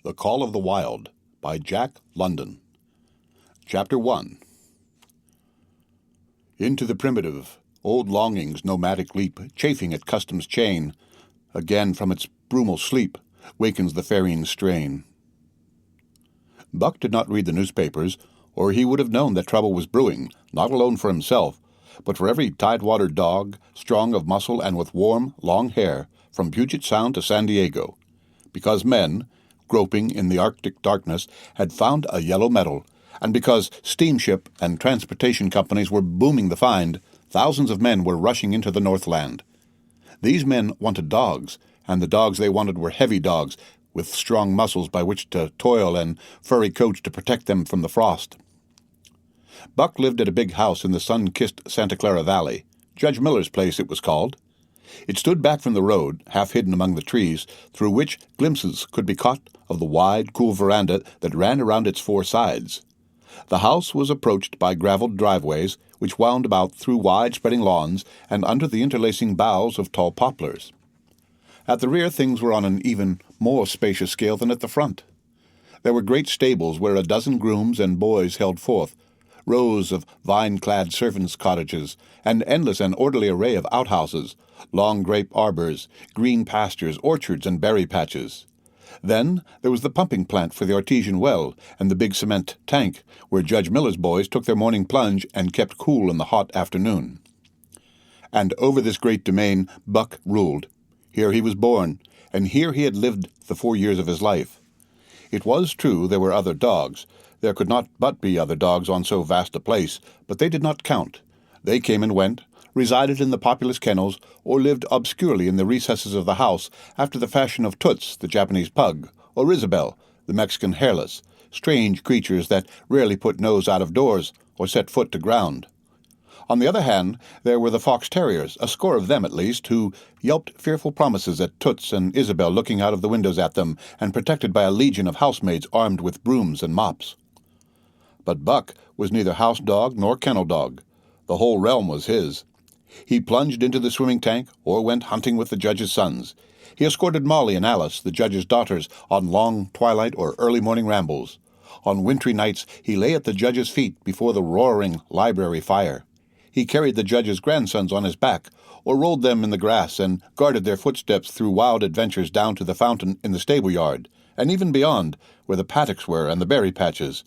The Call of the Wild by Jack London. Chapter 1. Into the primitive, old longing's nomadic leap, chafing at custom's chain, again from its brumal sleep, wakens the ferine strain. Buck did not read the newspapers, or he would have known that trouble was brewing, not alone for himself, but for every tide-water dog, strong of muscle and with warm, long hair, from Puget Sound to San Diego, because men, groping in the Arctic darkness, had found a yellow metal, and because steamship and transportation companies were booming the find, thousands of men were rushing into the Northland. These men wanted dogs, and the dogs they wanted were heavy dogs, with strong muscles by which to toil and furry coats to protect them from the frost. Buck lived at a big house in the sun-kissed Santa Clara Valley. Judge Miller's place, it was called. It stood back from the road, half hidden among the trees, through which glimpses could be caught of the wide, cool veranda that ran around its four sides. The house was approached by gravelled driveways, which wound about through wide-spreading lawns and under the interlacing boughs of tall poplars. At the rear things were on an even more spacious scale than at the front. There were great stables where a dozen grooms and boys held forth, rows of vine-clad servants' cottages, an endless and orderly array of outhouses, long grape arbors, green pastures, orchards, and berry patches. Then there was the pumping plant for the artesian well and the big cement tank, where Judge Miller's boys took their morning plunge and kept cool in the hot afternoon. And over this great domain Buck ruled. Here he was born, and here he had lived the 4 years of his life. It was true there were other dogs. There could not but be other dogs on so vast a place, but they did not count. They came and went, resided in the populous kennels, or lived obscurely in the recesses of the house after the fashion of Toots, the Japanese pug, or Isabel, the Mexican hairless, strange creatures that rarely put nose out of doors or set foot to ground. On the other hand, there were the fox terriers, a score of them at least, who yelped fearful promises at Toots and Isabel looking out of the windows at them and protected by a legion of housemaids armed with brooms and mops. But Buck was neither house dog nor kennel dog. The whole realm was his. He plunged into the swimming tank or went hunting with the judge's sons. He escorted Molly and Alice, the judge's daughters, on long twilight or early morning rambles. On wintry nights he lay at the judge's feet before the roaring library fire. He carried the judge's grandsons on his back, or rolled them in the grass and guarded their footsteps through wild adventures down to the fountain in the stable yard, and even beyond, where the paddocks were and the berry patches.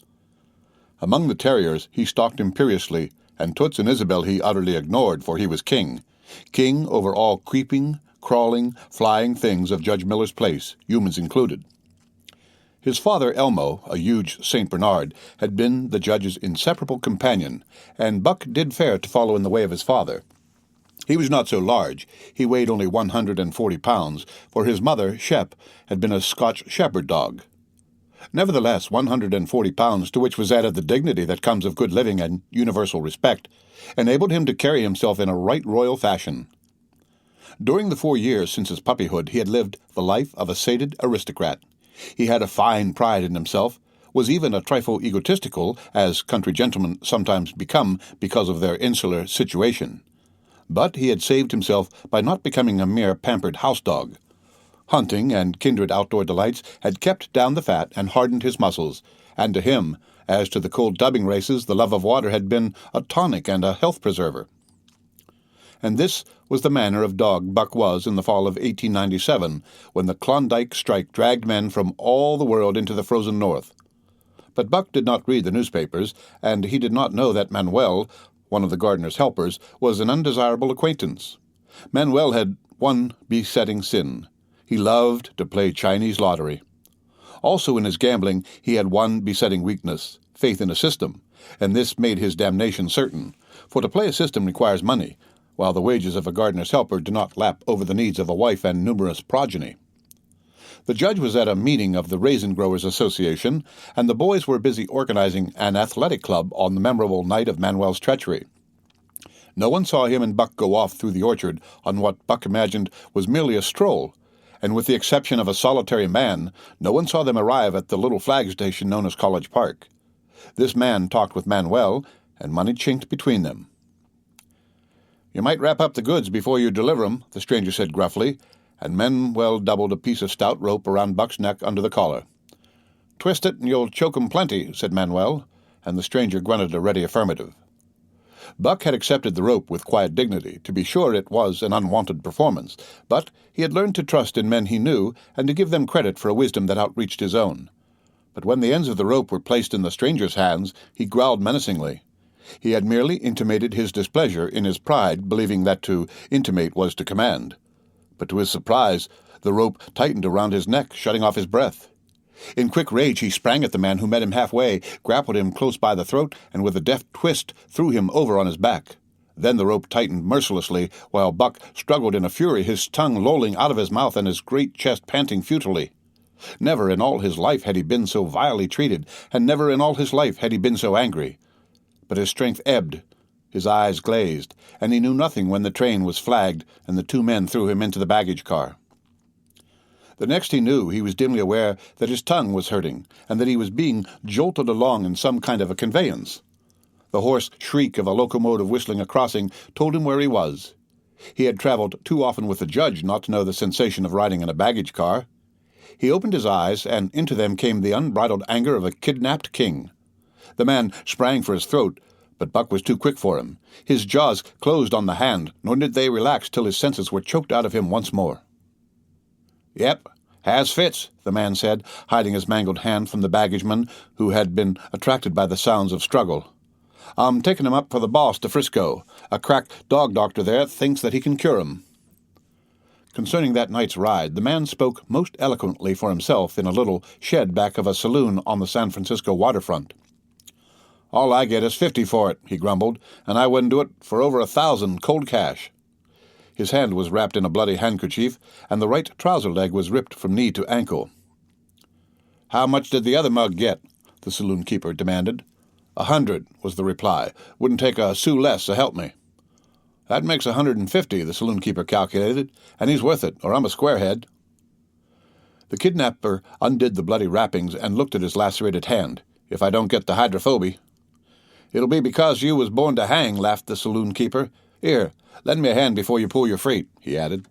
Among the terriers he stalked imperiously, and Toots and Isabel he utterly ignored, for he was king over all creeping, crawling, flying things of Judge Miller's place, humans included. His father, Elmo, a huge St. Bernard, had been the judge's inseparable companion, and Buck did fair to follow in the way of his father. He was not so large. He weighed only 140 pounds, for his mother, Shep, had been a Scotch shepherd dog. Nevertheless, 140 pounds, to which was added the dignity that comes of good living and universal respect, enabled him to carry himself in a right royal fashion. During the 4 years since his puppyhood he had lived the life of a sated aristocrat. He had a fine pride in himself, was even a trifle egotistical, as country gentlemen sometimes become because of their insular situation. But he had saved himself by not becoming a mere pampered house dog. Hunting and kindred outdoor delights had kept down the fat and hardened his muscles, and to him, as to the cold dubbing races, the love of water had been a tonic and a health preserver. And this was the manner of dog Buck was in the fall of 1897, when the Klondike strike dragged men from all the world into the frozen north. But Buck did not read the newspapers, and he did not know that Manuel, one of the gardener's helpers, was an undesirable acquaintance. Manuel had one besetting sin. He loved to play Chinese lottery. Also in his gambling he had one besetting weakness, faith in a system, and this made his damnation certain, for to play a system requires money, while the wages of a gardener's helper do not lap over the needs of a wife and numerous progeny. The judge was at a meeting of the Raisin Growers Association, and the boys were busy organizing an athletic club on the memorable night of Manuel's treachery. No one saw him and Buck go off through the orchard on what Buck imagined was merely a stroll, and with the exception of a solitary man, no one saw them arrive at the little flag station known as College Park. This man talked with Manuel, and money chinked between them. "You might wrap up the goods before you deliver 'em," the stranger said gruffly, and Manuel doubled a piece of stout rope around Buck's neck under the collar. twist it and you'll choke 'em plenty," said Manuel, and the stranger grunted a ready affirmative. Buck had accepted the rope with quiet dignity. To be sure, it was an unwanted performance, but he had learned to trust in men he knew and to give them credit for a wisdom that outreached his own. But when the ends of the rope were placed in the stranger's hands, he growled menacingly. He had merely intimated his displeasure in his pride, believing that to intimate was to command. But to his surprise, the rope tightened around his neck, shutting off his breath. In quick rage he sprang at the man who met him halfway, grappled him close by the throat, and with a deft twist threw him over on his back. Then the rope tightened mercilessly, while Buck struggled in a fury, his tongue lolling out of his mouth and his great chest panting futilely. Never in all his life had he been so vilely treated, and never in all his life had he been so angry. But his strength ebbed, his eyes glazed, and he knew nothing when the train was flagged and the two men threw him into the baggage car. The next he knew, he was dimly aware that his tongue was hurting, and that he was being jolted along in some kind of a conveyance. The hoarse shriek of a locomotive whistling a crossing told him where he was. He had traveled too often with the judge not to know the sensation of riding in a baggage car. He opened his eyes, and into them came the unbridled anger of a kidnapped king. The man sprang for his throat, but Buck was too quick for him. His jaws closed on the hand, nor did they relax till his senses were choked out of him once more. "Yep, has fits," the man said, hiding his mangled hand from the baggageman, who had been attracted by the sounds of struggle. "I'm taking him up for the boss to Frisco. A crack dog doctor there thinks that he can cure him." Concerning that night's ride, the man spoke most eloquently for himself in a little shed back of a saloon on the San Francisco waterfront. "All I get is 50 for it," he grumbled, "and I wouldn't do it for over 1,000 cold cash." His hand was wrapped in a bloody handkerchief, and the right trouser leg was ripped from knee to ankle. "How much did the other mug get?" the saloon keeper demanded. 100, was the reply. "Wouldn't take a sou less, so help me." "That makes 150, the saloon keeper calculated, and he's worth it, or I'm a squarehead." The kidnapper undid the bloody wrappings and looked at his lacerated hand. "If I don't get the hydrophobia." "It'll be because you was born to hang," laughed the saloon keeper. "Here, lend me a hand before you pull your freight," he added.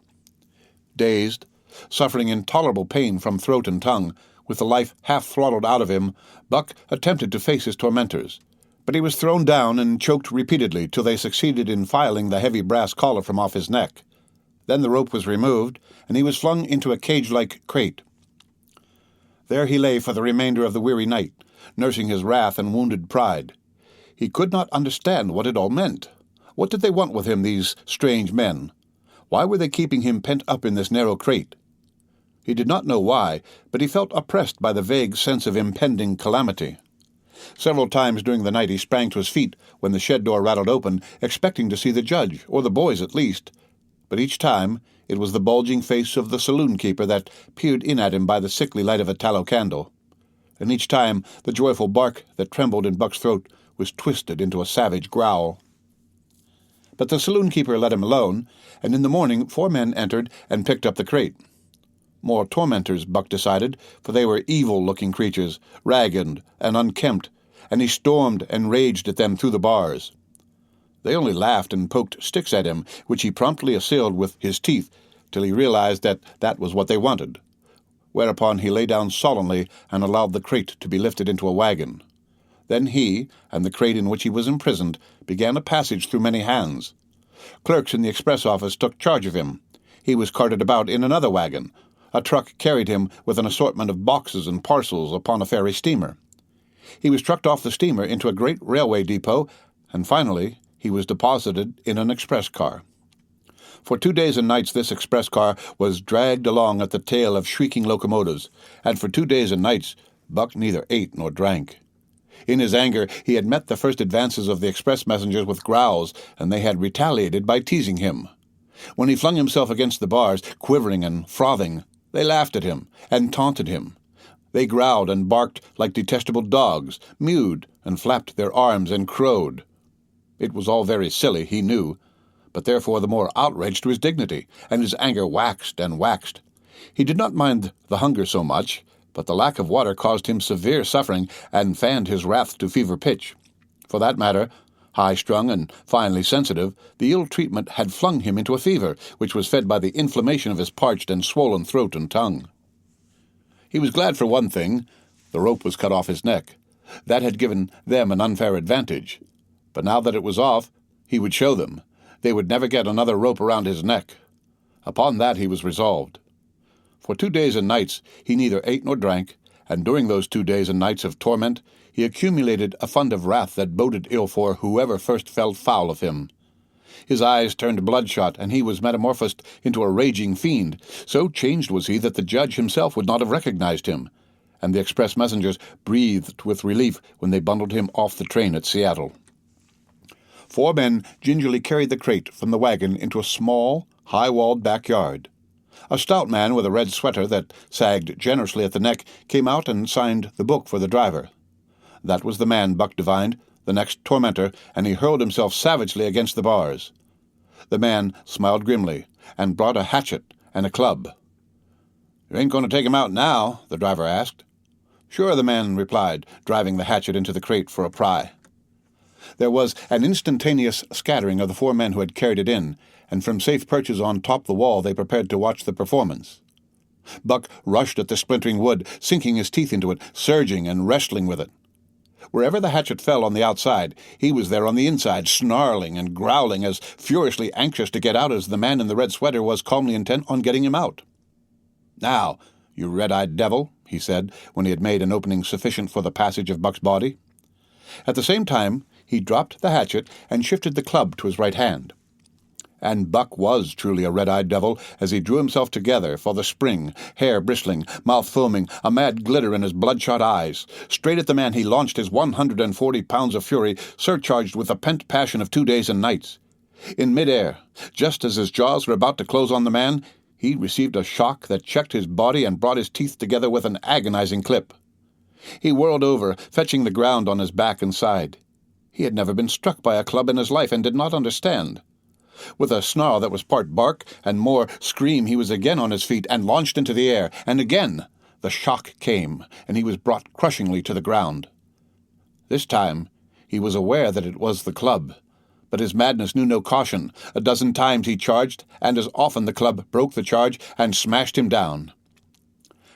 Dazed, suffering intolerable pain from throat and tongue, with the life half-throttled out of him, Buck attempted to face his tormentors. But he was thrown down and choked repeatedly till they succeeded in filing the heavy brass collar from off his neck. Then the rope was removed, and he was flung into a cage-like crate. There he lay for the remainder of the weary night, nursing his wrath and wounded pride. He could not understand what it all meant. What did they want with him, these strange men? Why were they keeping him pent up in this narrow crate? He did not know why, but he felt oppressed by the vague sense of impending calamity. Several times during the night he sprang to his feet when the shed door rattled open, expecting to see the judge, or the boys at least. But each time it was the bulging face of the saloon-keeper that peered in at him by the sickly light of a tallow candle. And each time the joyful bark that trembled in Buck's throat was twisted into a savage growl. But the saloon-keeper let him alone, and in the morning 4 men entered and picked up the crate. More tormentors, Buck decided, for they were evil-looking creatures, ragged and unkempt, and he stormed and raged at them through the bars. They only laughed and poked sticks at him, which he promptly assailed with his teeth, till he realized that that was what they wanted. Whereupon he lay down sullenly and allowed the crate to be lifted into a wagon. Then he, and the crate in which he was imprisoned, began a passage through many hands. Clerks in the express office took charge of him. He was carted about in another wagon. A truck carried him with an assortment of boxes and parcels upon a ferry steamer. He was trucked off the steamer into a great railway depot, and finally he was deposited in an express car. For 2 days and nights this express car was dragged along at the tail of shrieking locomotives, and for 2 days and nights Buck neither ate nor drank. In his anger he had met the first advances of the express messengers with growls, and they had retaliated by teasing him. When he flung himself against the bars, quivering and frothing, they laughed at him and taunted him. They growled and barked like detestable dogs, mewed and flapped their arms and crowed. It was all very silly, he knew, but therefore the more outrage to his dignity, and his anger waxed and waxed. He did not mind the hunger so much, but the lack of water caused him severe suffering and fanned his wrath to fever pitch. For that matter, high-strung and finely sensitive, the ill treatment had flung him into a fever, which was fed by the inflammation of his parched and swollen throat and tongue. He was glad for one thing. The rope was cut off his neck. That had given them an unfair advantage. But now that it was off, he would show them. They would never get another rope around his neck. Upon that he was resolved. For 2 days and nights he neither ate nor drank, and during those 2 days and nights of torment he accumulated a fund of wrath that boded ill for whoever first fell foul of him. His eyes turned bloodshot, and he was metamorphosed into a raging fiend. So changed was he that the judge himself would not have recognized him, and the express messengers breathed with relief when they bundled him off the train at Seattle. 4 men gingerly carried the crate from the wagon into a small, high-walled backyard. A stout man with a red sweater that sagged generously at the neck came out and signed the book for the driver. That was the man, Buck divined, the next tormentor, and he hurled himself savagely against the bars. The man smiled grimly and brought a hatchet and a club. "You ain't going to take him out now?" the driver asked. "Sure," the man replied, driving the hatchet into the crate for a pry. There was an instantaneous scattering of the 4 men who had carried it in, and from safe perches on top the wall they prepared to watch the performance. Buck rushed at the splintering wood, sinking his teeth into it, surging and wrestling with it. Wherever the hatchet fell on the outside, he was there on the inside, snarling and growling, as furiously anxious to get out as the man in the red sweater was calmly intent on getting him out. "Now, you red-eyed devil," he said, when he had made an opening sufficient for the passage of Buck's body. At the same time, he dropped the hatchet and shifted the club to his right hand. And Buck was truly a red-eyed devil as he drew himself together for the spring, hair bristling, mouth foaming, a mad glitter in his bloodshot eyes. Straight at the man he launched his 140 pounds of fury, surcharged with the pent passion of 2 days and nights. In mid-air, just as his jaws were about to close on the man, he received a shock that checked his body and brought his teeth together with an agonizing clip. He whirled over, fetching the ground on his back and side. He had never been struck by a club in his life and did not understand. With a snarl that was part bark and more scream, he was again on his feet and launched into the air, and again the shock came, and he was brought crushingly to the ground. This time he was aware that it was the club, but his madness knew no caution. 12 times he charged, and as often the club broke the charge and smashed him down.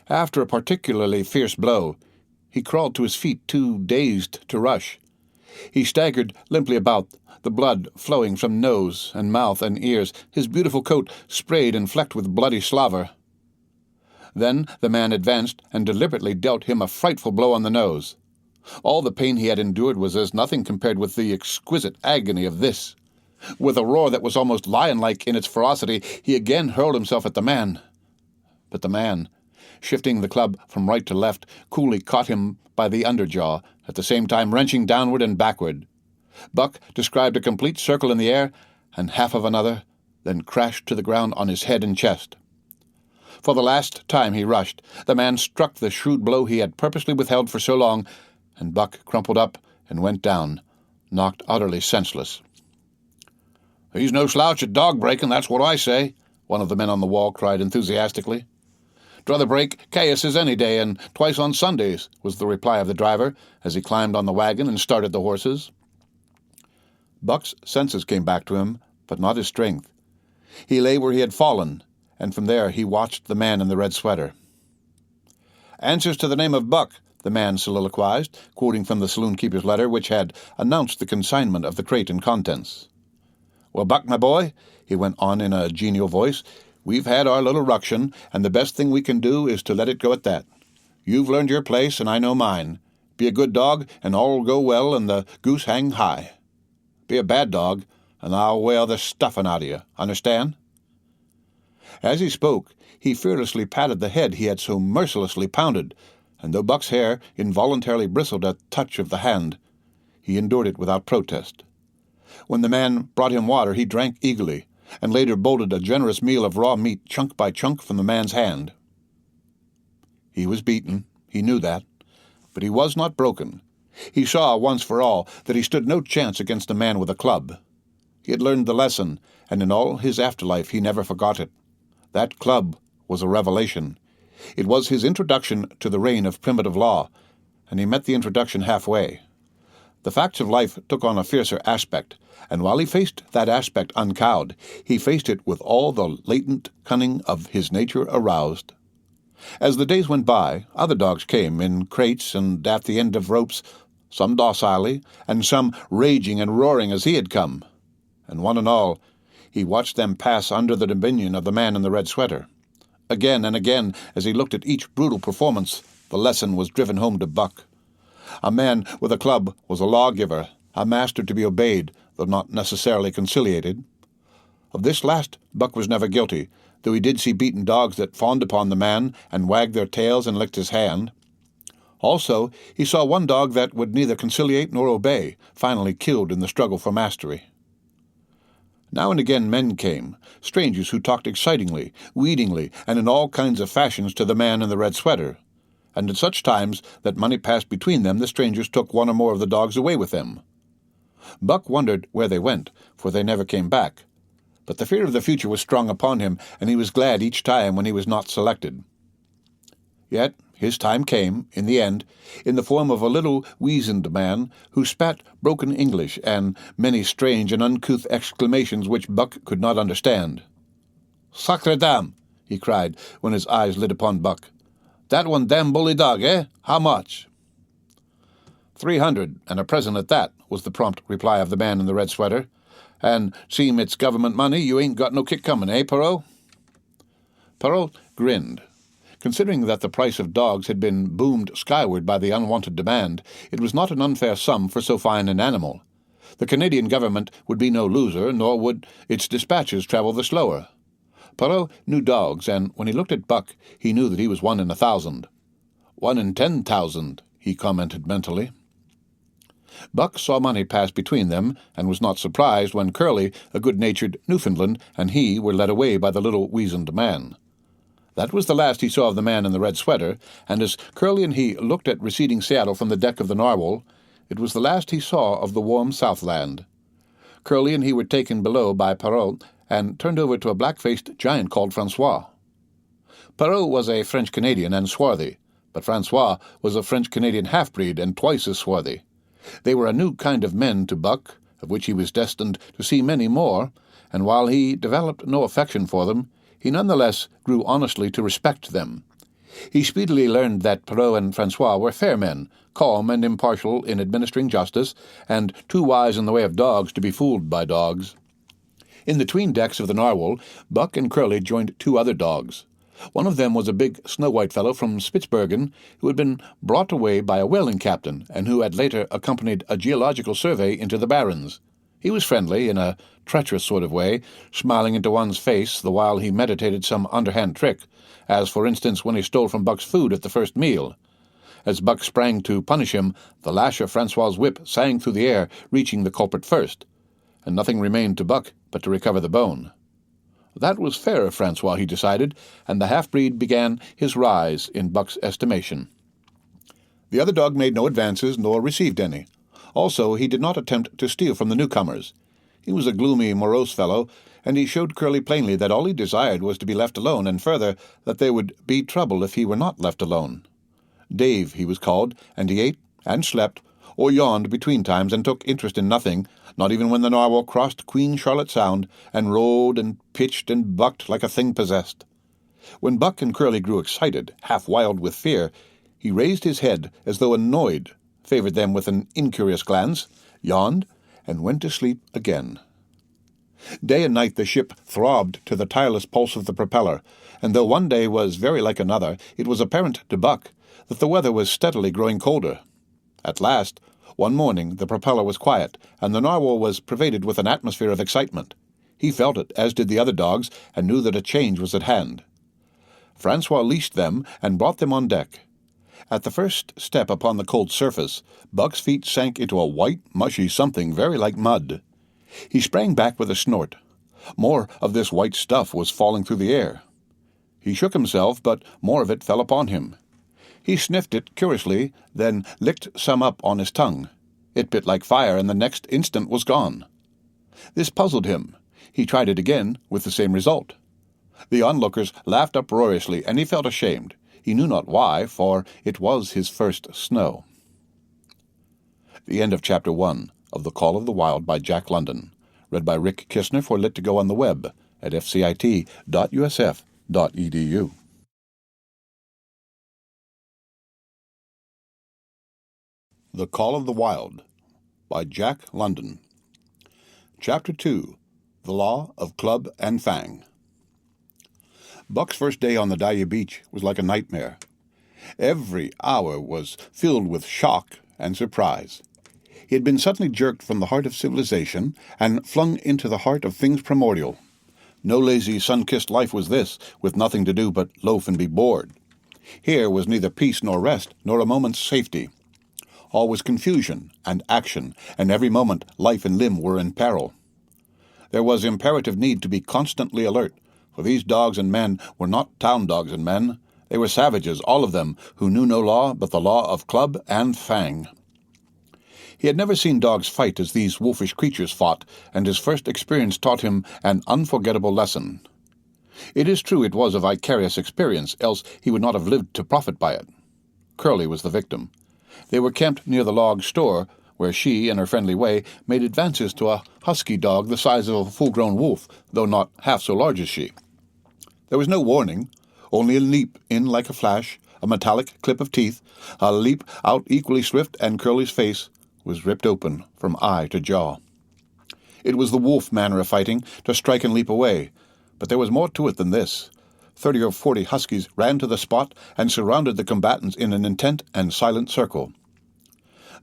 After a particularly fierce blow, he crawled to his feet, too dazed to rush. He staggered limply about, the blood flowing from nose and mouth and ears, his beautiful coat sprayed and flecked with bloody slaver. Then the man advanced and deliberately dealt him a frightful blow on the nose. All the pain he had endured was as nothing compared with the exquisite agony of this. With a roar that was almost lion-like in its ferocity, he again hurled himself at the man. But the man, shifting the club from right to left, coolly caught him by the underjaw, at the same time wrenching downward and backward. Buck described a complete circle in the air, and half of another, then crashed to the ground on his head and chest. For the last time he rushed, the man struck the shrewd blow he had purposely withheld for so long, and Buck crumpled up and went down, knocked utterly senseless. "He's no slouch at dog-breaking, that's what I say," one of the men on the wall cried enthusiastically. "Druther break Caius's any day, and twice on Sundays," was the reply of the driver, as he climbed on the wagon and started the horses. Buck's senses came back to him, but not his strength. He lay where he had fallen, and from there he watched the man in the red sweater. "Answers to the name of Buck," the man soliloquized, quoting from the saloon-keeper's letter, which had announced the consignment of the crate and contents. "Well, Buck, my boy," he went on in a genial voice, "we've had our little ruction, and the best thing we can do is to let it go at that. You've learned your place, and I know mine. Be a good dog, and all'll go well, and the goose hang high. Be a bad dog, and I'll whale the stuffin' out of you. Understand?" As he spoke, he fearlessly patted the head he had so mercilessly pounded, and though Buck's hair involuntarily bristled at touch of the hand, he endured it without protest. When the man brought him water, he drank eagerly, and later bolted a generous meal of raw meat chunk by chunk from the man's hand. He was beaten, he knew that, but he was not broken. He saw once for all that he stood no chance against a man with a club. He had learned the lesson, and in all his afterlife he never forgot it. That club was a revelation. It was his introduction to the reign of primitive law, and he met the introduction halfway. The facts of life took on a fiercer aspect, and while he faced that aspect uncowed, he faced it with all the latent cunning of his nature aroused. As the days went by, other dogs came in crates and at the end of ropes, some docilely, and some raging and roaring as he had come. And one and all, he watched them pass under the dominion of the man in the red sweater. Again and again, as he looked at each brutal performance, the lesson was driven home to Buck. A man with a club was a lawgiver, a master to be obeyed, though not necessarily conciliated. Of this last Buck was never guilty, though he did see beaten dogs that fawned upon the man and wagged their tails and licked his hand. Also, he saw one dog that would neither conciliate nor obey, finally killed in the struggle for mastery. Now and again men came, strangers who talked excitingly, wheedingly, and in all kinds of fashions to the man in the red sweater, and at such times that money passed between them the strangers took one or more of the dogs away with them. Buck wondered where they went, for they never came back. But the fear of the future was strong upon him, and he was glad each time when he was not selected. Yet his time came, in the end, in the form of a little weazened man who spat broken English and many strange and uncouth exclamations which Buck could not understand. "Sacre dam!" he cried, when his eyes lit upon Buck. "That one damn bully dog, eh? How much?" 300, and a present at that, was the prompt reply of the man in the red sweater. "And seem it's government money, you ain't got no kick coming, eh, Perrault?" Perrault grinned. Considering that the price of dogs had been boomed skyward by the unwanted demand, it was not an unfair sum for so fine an animal. The Canadian government would be no loser, nor would its dispatches travel the slower. Perrault knew dogs, and when he looked at Buck, he knew that he was 1 in 1,000. 1 in 10,000, he commented mentally. Buck saw money pass between them, and was not surprised when Curly, a good-natured Newfoundland, and he were led away by the little weazened man. That was the last he saw of the man in the red sweater, and as Curly and he looked at receding Seattle from the deck of the Narwhal, it was the last he saw of the warm Southland. Curly and he were taken below by Perrault and turned over to a black-faced giant called Francois. Perrault was a French-Canadian and swarthy, but Francois was a French-Canadian half-breed and twice as swarthy. They were a new kind of men to Buck, of which he was destined to see many more, and while he developed no affection for them, he nonetheless grew honestly to respect them. He speedily learned that Perrault and Francois were fair men, calm and impartial in administering justice, and too wise in the way of dogs to be fooled by dogs. In the 'tween decks of the Narwhal, Buck and Curly joined 2 other dogs. One of them was a big snow-white fellow from Spitzbergen who had been brought away by a whaling captain and who had later accompanied a geological survey into the Barrens. He was friendly, in a treacherous sort of way, smiling into one's face the while he meditated some underhand trick, as, for instance, when he stole from Buck's food at the first meal. As Buck sprang to punish him, the lash of Francois's whip sang through the air, reaching the culprit first, and nothing remained to Buck but to recover the bone. That was fair of Francois, he decided, and the half-breed began his rise in Buck's estimation. The other dog made no advances, nor received any. Also, he did not attempt to steal from the newcomers. He was a gloomy, morose fellow, and he showed Curly plainly that all he desired was to be left alone, and further, that there would be trouble if he were not left alone. Dave, he was called, and he ate and slept, or yawned between times, and took interest in nothing, not even when the Narwhal crossed Queen Charlotte Sound, and rode and pitched and bucked like a thing possessed. When Buck and Curly grew excited, half wild with fear, he raised his head as though annoyed, favored them with an incurious glance, yawned, and went to sleep again. Day and night the ship throbbed to the tireless pulse of the propeller, and though one day was very like another, it was apparent to Buck that the weather was steadily growing colder. At last, one morning, the propeller was quiet, and the Narwhal was pervaded with an atmosphere of excitement. He felt it, as did the other dogs, and knew that a change was at hand. Francois leashed them and brought them on deck. At the first step upon the cold surface, Buck's feet sank into a white, mushy something very like mud. He sprang back with a snort. More of this white stuff was falling through the air. He shook himself, but more of it fell upon him. He sniffed it curiously, then licked some up on his tongue. It bit like fire, and the next instant was gone. This puzzled him. He tried it again, with the same result. The onlookers laughed uproariously, and he felt ashamed. He knew not why, for it was his first snow. The end of Chapter 1 of The Call of the Wild by Jack London. Read by Rick Kistner for Lit to Go on the web at fcit.usf.edu. The Call of the Wild by Jack London. Chapter 2. The Law of Club and Fang. Buck's first day on the Dyea Beach was like a nightmare. Every hour was filled with shock and surprise. He had been suddenly jerked from the heart of civilization and flung into the heart of things primordial. No lazy, sun-kissed life was this, with nothing to do but loaf and be bored. Here was neither peace nor rest, nor a moment's safety. All was confusion and action, and every moment life and limb were in peril. There was imperative need to be constantly alert, for these dogs and men were not town dogs and men. They were savages, all of them, who knew no law but the law of club and fang. He had never seen dogs fight as these wolfish creatures fought, and his first experience taught him an unforgettable lesson. It is true it was a vicarious experience, else he would not have lived to profit by it. Curly was the victim. They were camped near the log store, where she, in her friendly way, made advances to a husky dog the size of a full-grown wolf, though not half so large as she. There was no warning, only a leap in like a flash, a metallic clip of teeth, a leap out equally swift, and Curly's face was ripped open from eye to jaw. It was the wolf manner of fighting, to strike and leap away, but there was more to it than this. 30 or 40 huskies ran to the spot and surrounded the combatants in an intent and silent circle.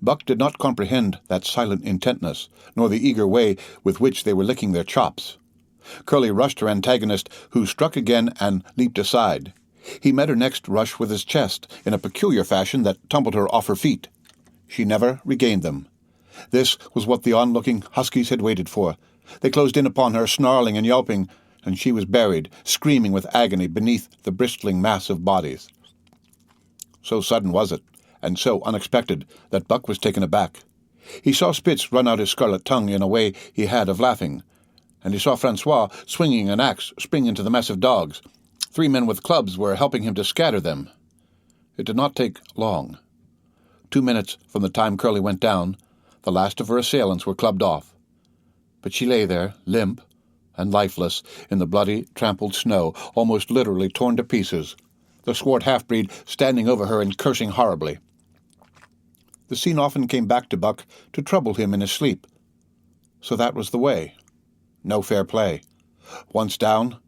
Buck did not comprehend that silent intentness, nor the eager way with which they were licking their chops. Curly rushed her antagonist, who struck again and leaped aside. He met her next rush with his chest, in a peculiar fashion that tumbled her off her feet. She never regained them. This was what the onlooking huskies had waited for. They closed in upon her, snarling and yelping, and she was buried, screaming with agony beneath the bristling mass of bodies. So sudden was it, and so unexpected, that Buck was taken aback. He saw Spitz run out his scarlet tongue in a way he had of laughing, and he saw Francois, swinging an axe, spring into the mess of dogs. 3 men with clubs were helping him to scatter them. It did not take long. 2 minutes from the time Curly went down, the last of her assailants were clubbed off. But she lay there, limp and lifeless, in the bloody, trampled snow, almost literally torn to pieces, the swart half-breed standing over her and cursing horribly. The scene often came back to Buck to trouble him in his sleep. So that was the way. No fair play. Once down,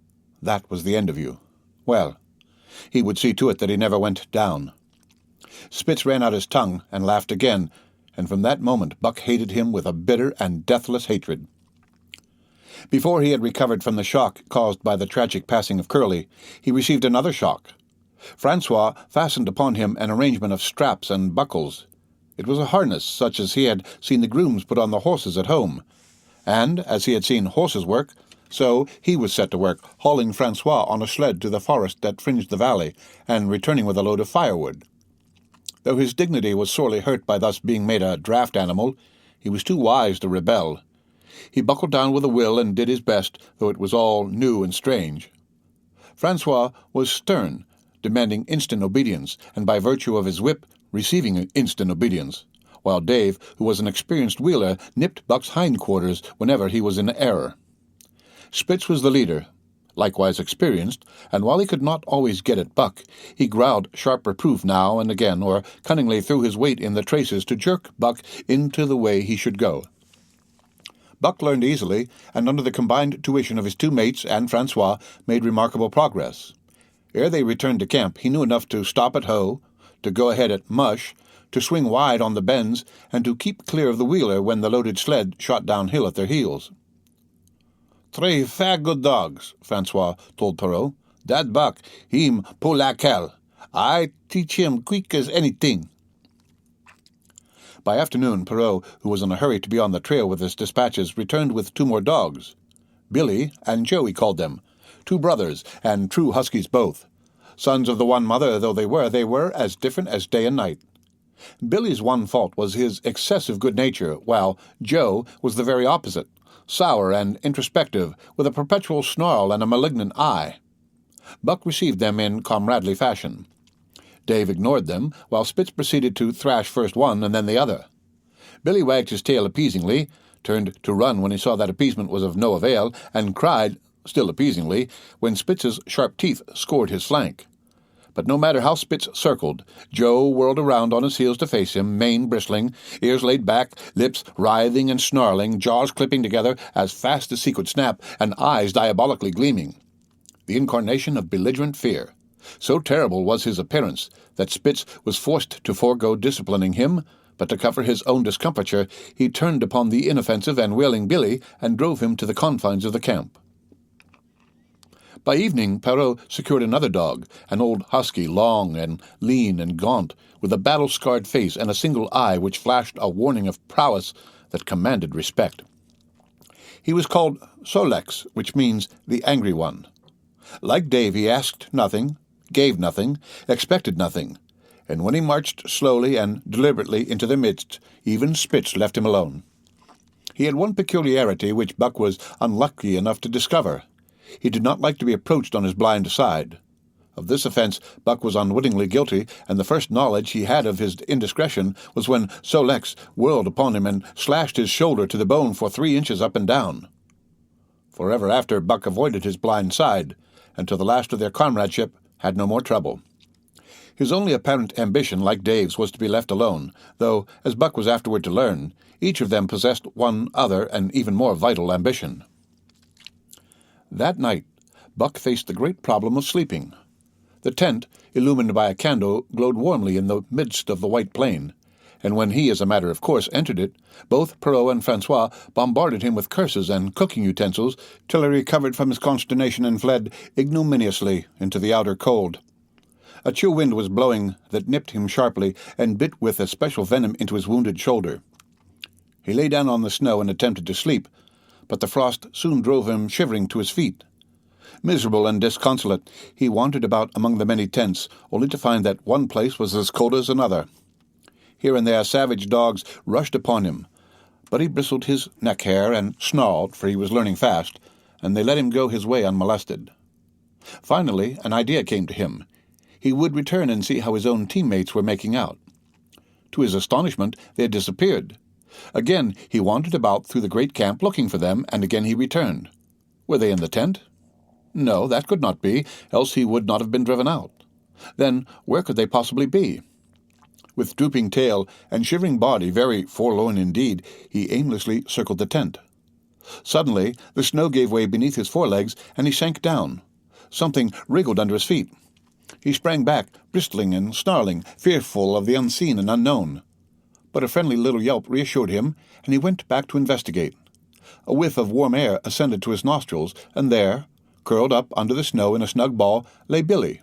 that was the end of you. Well, he would see to it that he never went down. Spitz ran out his tongue and laughed again, and from that moment Buck hated him with a bitter and deathless hatred. Before he had recovered from the shock caused by the tragic passing of Curly, he received another shock. Francois fastened upon him an arrangement of straps and buckles. It was a harness such as he had seen the grooms put on the horses at home, and, as he had seen horses work, so he was set to work, hauling Francois on a sled to the forest that fringed the valley, and returning with a load of firewood. Though his dignity was sorely hurt by thus being made a draft animal, he was too wise to rebel. He buckled down with a will and did his best, though it was all new and strange. Francois was stern, demanding instant obedience, and by virtue of his whip, receiving instant obedience, while Dave, who was an experienced wheeler, nipped Buck's hindquarters whenever he was in error. Spitz was the leader, likewise experienced, and while he could not always get at Buck, he growled sharp reproof now and again, or cunningly threw his weight in the traces to jerk Buck into the way he should go. Buck learned easily, and under the combined tuition of his 2 mates and Francois, made remarkable progress. Ere they returned to camp, he knew enough to stop at hoe, to go ahead at mush, to swing wide on the bends, and to keep clear of the wheeler when the loaded sled shot downhill at their heels. 3 fair good dogs, Francois told Perrault. Dat Buck, him pull like hell. I teach him quick as anything. By afternoon, Perrault, who was in a hurry to be on the trail with his dispatches, returned with 2 more dogs. Billy and Joe, he called them, 2 brothers, and true huskies both. Sons of the one mother though they were as different as day and night. Billy's one fault was his excessive good nature, while Joe was the very opposite, sour and introspective, with a perpetual snarl and a malignant eye. Buck received them in comradely fashion. Dave ignored them, while Spitz proceeded to thrash first one and then the other. Billy wagged his tail appeasingly, turned to run when he saw that appeasement was of no avail, and cried, still appeasingly, when Spitz's sharp teeth scored his flank. But no matter how Spitz circled, Joe whirled around on his heels to face him, mane bristling, ears laid back, lips writhing and snarling, jaws clipping together as fast as he could snap, and eyes diabolically gleaming. The incarnation of belligerent fear. So terrible was his appearance that Spitz was forced to forego disciplining him, but to cover his own discomfiture, he turned upon the inoffensive and wailing Billy and drove him to the confines of the camp. By evening, Perrault secured another dog, an old husky, long and lean and gaunt, with a battle-scarred face and a single eye which flashed a warning of prowess that commanded respect. He was called Solex, which means the angry one. Like Dave, he asked nothing, gave nothing, expected nothing, and when he marched slowly and deliberately into their midst, even Spitz left him alone. He had one peculiarity which Buck was unlucky enough to discover. He did not like to be approached on his blind side. Of this offense Buck was unwittingly guilty, and the first knowledge he had of his indiscretion was when Solex whirled upon him and slashed his shoulder to the bone for 3 inches up and down. Forever after, Buck avoided his blind side, and to the last of their comradeship had no more trouble. His only apparent ambition, like Dave's, was to be left alone, though, as Buck was afterward to learn, each of them possessed one other and even more vital ambition. That night, Buck faced the great problem of sleeping. The tent, illumined by a candle, glowed warmly in the midst of the white plain, and when he, as a matter of course, entered it, both Perrault and Francois bombarded him with curses and cooking utensils till he recovered from his consternation and fled ignominiously into the outer cold. A chill wind was blowing that nipped him sharply and bit with especial venom into his wounded shoulder. He lay down on the snow and attempted to sleep, but the frost soon drove him shivering to his feet. Miserable and disconsolate, he wandered about among the many tents, only to find that one place was as cold as another. Here and there savage dogs rushed upon him, but he bristled his neck hair and snarled, for he was learning fast, and they let him go his way unmolested. Finally, an idea came to him. He would return and see how his own teammates were making out. To his astonishment, they had disappeared. Again he wandered about through the great camp looking for them, and again he returned. Were they in the tent? No, that could not be, else he would not have been driven out. Then where could they possibly be? With drooping tail and shivering body, very forlorn indeed, he aimlessly circled the tent. Suddenly the snow gave way beneath his forelegs, and he sank down. Something wriggled under his feet. He sprang back, bristling and snarling, fearful of the unseen and unknown. But a friendly little yelp reassured him, and he went back to investigate. A whiff of warm air ascended to his nostrils, and there, curled up under the snow in a snug ball, lay Billy.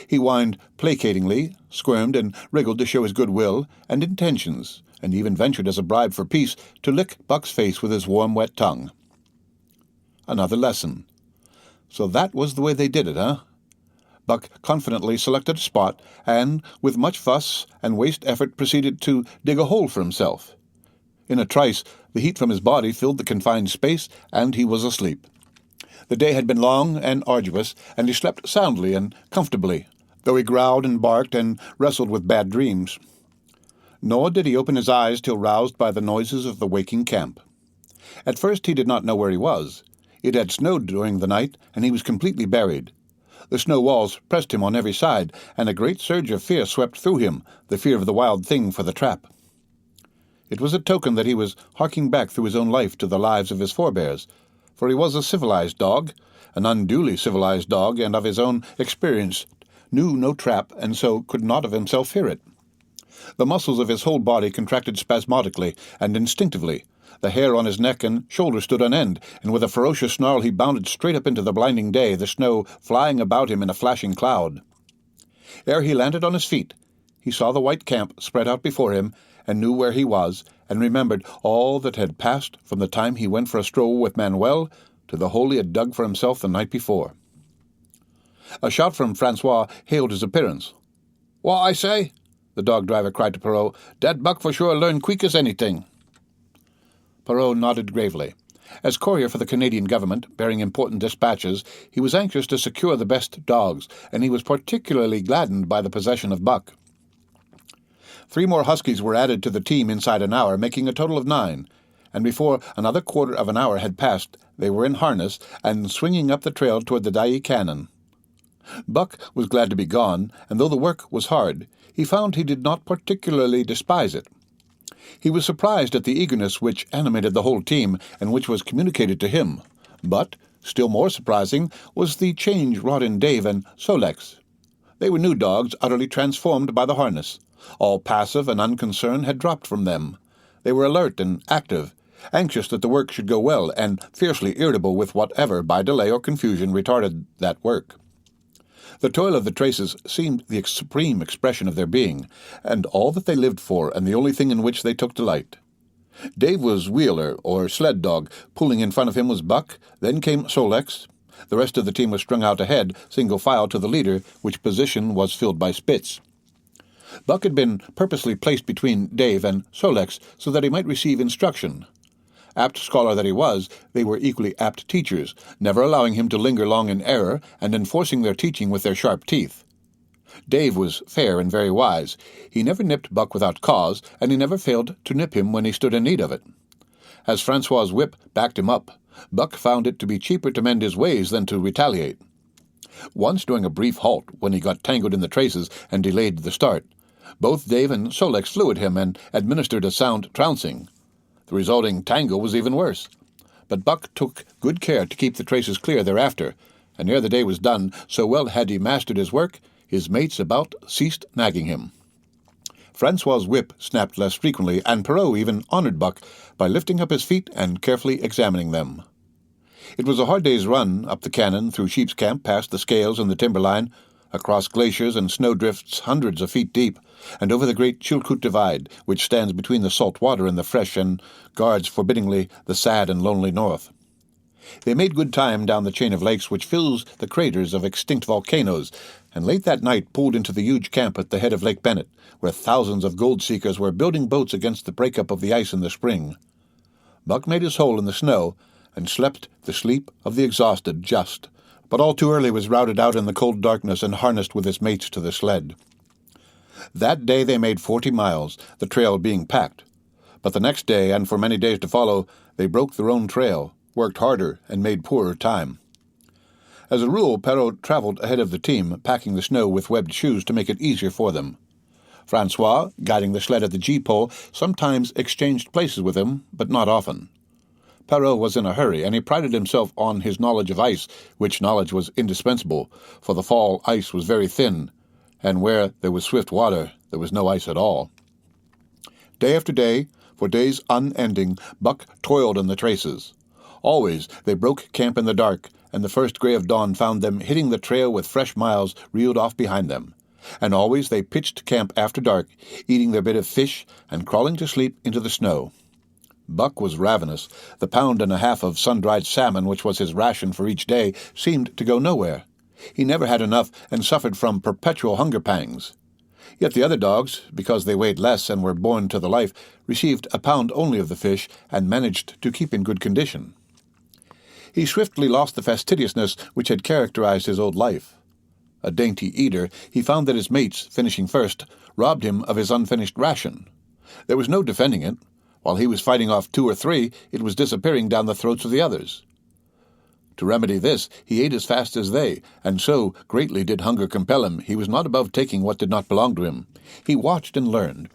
He whined placatingly, squirmed and wriggled to show his good will and intentions, and even ventured as a bribe for peace to lick Buck's face with his warm, wet tongue. Another lesson. So that was the way they did it, huh? Buck confidently selected a spot, and, with much fuss and waste effort, proceeded to dig a hole for himself. In a trice, the heat from his body filled the confined space, and he was asleep. The day had been long and arduous, and he slept soundly and comfortably, though he growled and barked and wrestled with bad dreams. Nor did he open his eyes till roused by the noises of the waking camp. At first he did not know where he was. It had snowed during the night, and he was completely buried. The snow walls pressed him on every side, and a great surge of fear swept through him, the fear of the wild thing for the trap. It was a token that he was harking back through his own life to the lives of his forebears, for he was a civilized dog, an unduly civilized dog, and of his own experience knew no trap, and so could not of himself fear it. The muscles of his whole body contracted spasmodically and instinctively. The hair on his neck and shoulder stood on end, and with a ferocious snarl he bounded straight up into the blinding day, the snow flying about him in a flashing cloud. Ere he landed on his feet, he saw the white camp spread out before him, and knew where he was, and remembered all that had passed from the time he went for a stroll with Manuel to the hole he had dug for himself the night before. A shout from Francois hailed his appearance. "What I say?" the dog-driver cried to Perrault. "Dat Buck for sure learn quick as anything." Perrault nodded gravely. As courier for the Canadian government, bearing important dispatches, he was anxious to secure the best dogs, and he was particularly gladdened by the possession of Buck. 3 more huskies were added to the team inside an hour, making a total of 9, and before another quarter of an hour had passed, they were in harness and swinging up the trail toward the Dye Canyon. Buck was glad to be gone, and though the work was hard, he found he did not particularly despise it. He was surprised at the eagerness which animated the whole team and which was communicated to him, but, still more surprising, was the change wrought in Dave and Sol-leks. They were new dogs utterly transformed by the harness. All passive and unconcern had dropped from them. They were alert and active, anxious that the work should go well, and fiercely irritable with whatever, by delay or confusion, retarded that work. The toil of the traces seemed the supreme expression of their being, and all that they lived for, and the only thing in which they took delight. Dave was wheeler, or sled dog. Pulling in front of him was Buck, then came Sol-leks. The rest of the team was strung out ahead, single file to the leader, which position was filled by Spitz. Buck had been purposely placed between Dave and Sol-leks so that he might receive instruction. Apt scholar that he was, they were equally apt teachers, never allowing him to linger long in error, and enforcing their teaching with their sharp teeth. Dave was fair and very wise. He never nipped Buck without cause, and he never failed to nip him when he stood in need of it. As Francois's whip backed him up, Buck found it to be cheaper to mend his ways than to retaliate. Once during a brief halt, when he got tangled in the traces and delayed the start, both Dave and Sol-leks flew at him and administered a sound trouncing. The resulting tangle was even worse. But Buck took good care to keep the traces clear thereafter, and ere the day was done, so well had he mastered his work, his mates about ceased nagging him. Francois's whip snapped less frequently, and Perrault even honored Buck by lifting up his feet and carefully examining them. It was a hard day's run up the canon, through Sheep's Camp, past the scales and the timberline, across glaciers and snowdrifts hundreds of feet deep, and over the great Chilkoot Divide, which stands between the salt water and the fresh and guards forbiddingly the sad and lonely north. They made good time down the chain of lakes which fills the craters of extinct volcanoes, and late that night pulled into the huge camp at the head of Lake Bennett, where thousands of gold-seekers were building boats against the breakup of the ice in the spring. Buck made his hole in the snow, and slept the sleep of the exhausted just, but all too early was routed out in the cold darkness and harnessed with his mates to the sled. That day they made 40 miles, the trail being packed. But the next day, and for many days to follow, they broke their own trail, worked harder, and made poorer time. As a rule, Perrault traveled ahead of the team, packing the snow with webbed shoes to make it easier for them. Francois, guiding the sled at the gee-pole, sometimes exchanged places with him, but not often. Perrault was in a hurry, and he prided himself on his knowledge of ice, which knowledge was indispensable, for the fall ice was very thin, and where there was swift water, there was no ice at all. Day after day, for days unending, Buck toiled in the traces. Always they broke camp in the dark, and the first gray of dawn found them hitting the trail with fresh miles reeled off behind them. And always they pitched camp after dark, eating their bit of fish and crawling to sleep into the snow. Buck was ravenous. The pound and a half of sun-dried salmon, which was his ration for each day, seemed to go nowhere. He never had enough and suffered from perpetual hunger pangs. Yet the other dogs, because they weighed less and were born to the life, received a pound only of the fish and managed to keep in good condition. He swiftly lost the fastidiousness which had characterized his old life. A dainty eater, he found that his mates, finishing first, robbed him of his unfinished ration. There was no defending it. While he was fighting off 2 or 3, it was disappearing down the throats of the others. To remedy this, he ate as fast as they, and so greatly did hunger compel him, he was not above taking what did not belong to him. He watched and learned.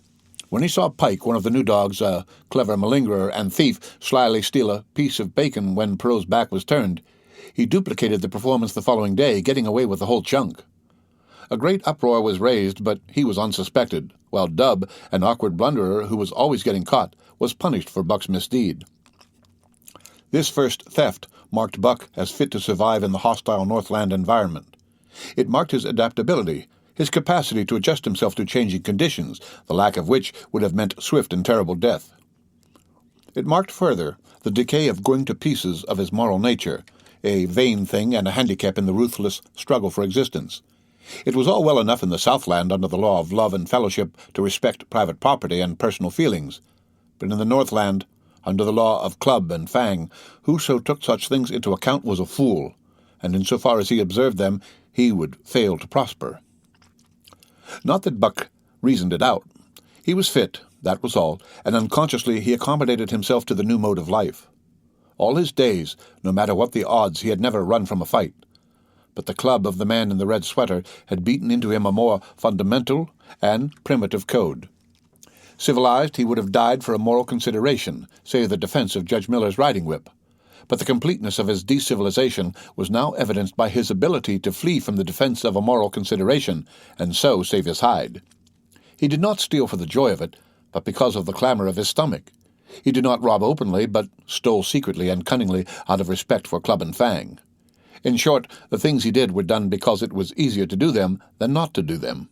When he saw Pike, one of the new dogs, a clever malingerer and thief, slyly steal a piece of bacon when Perrault's back was turned, he duplicated the performance the following day, getting away with the whole chunk. A great uproar was raised, but he was unsuspected, while Dub, an awkward blunderer who was always getting caught, was punished for Buck's misdeed. This first theft marked Buck as fit to survive in the hostile Northland environment. It marked his adaptability, his capacity to adjust himself to changing conditions, the lack of which would have meant swift and terrible death. It marked further the decay of going to pieces of his moral nature, a vain thing and a handicap in the ruthless struggle for existence. It was all well enough in the Southland under the law of love and fellowship to respect private property and personal feelings, but in the Northland, under the law of club and fang, whoso took such things into account was a fool, and in so far as he observed them, he would fail to prosper. Not that Buck reasoned it out. He was fit, that was all, and unconsciously he accommodated himself to the new mode of life. All his days, no matter what the odds, he had never run from a fight. but the club of the man in the red sweater had beaten into him a more fundamental and primitive code. Civilized, he would have died for a moral consideration, say the defense of Judge Miller's riding whip. But the completeness of his decivilization was now evidenced by his ability to flee from the defense of a moral consideration, and so save his hide. He did not steal for the joy of it, but because of the clamor of his stomach. He did not rob openly, but stole secretly and cunningly out of respect for Club and Fang. In short, the things he did were done because it was easier to do them than not to do them.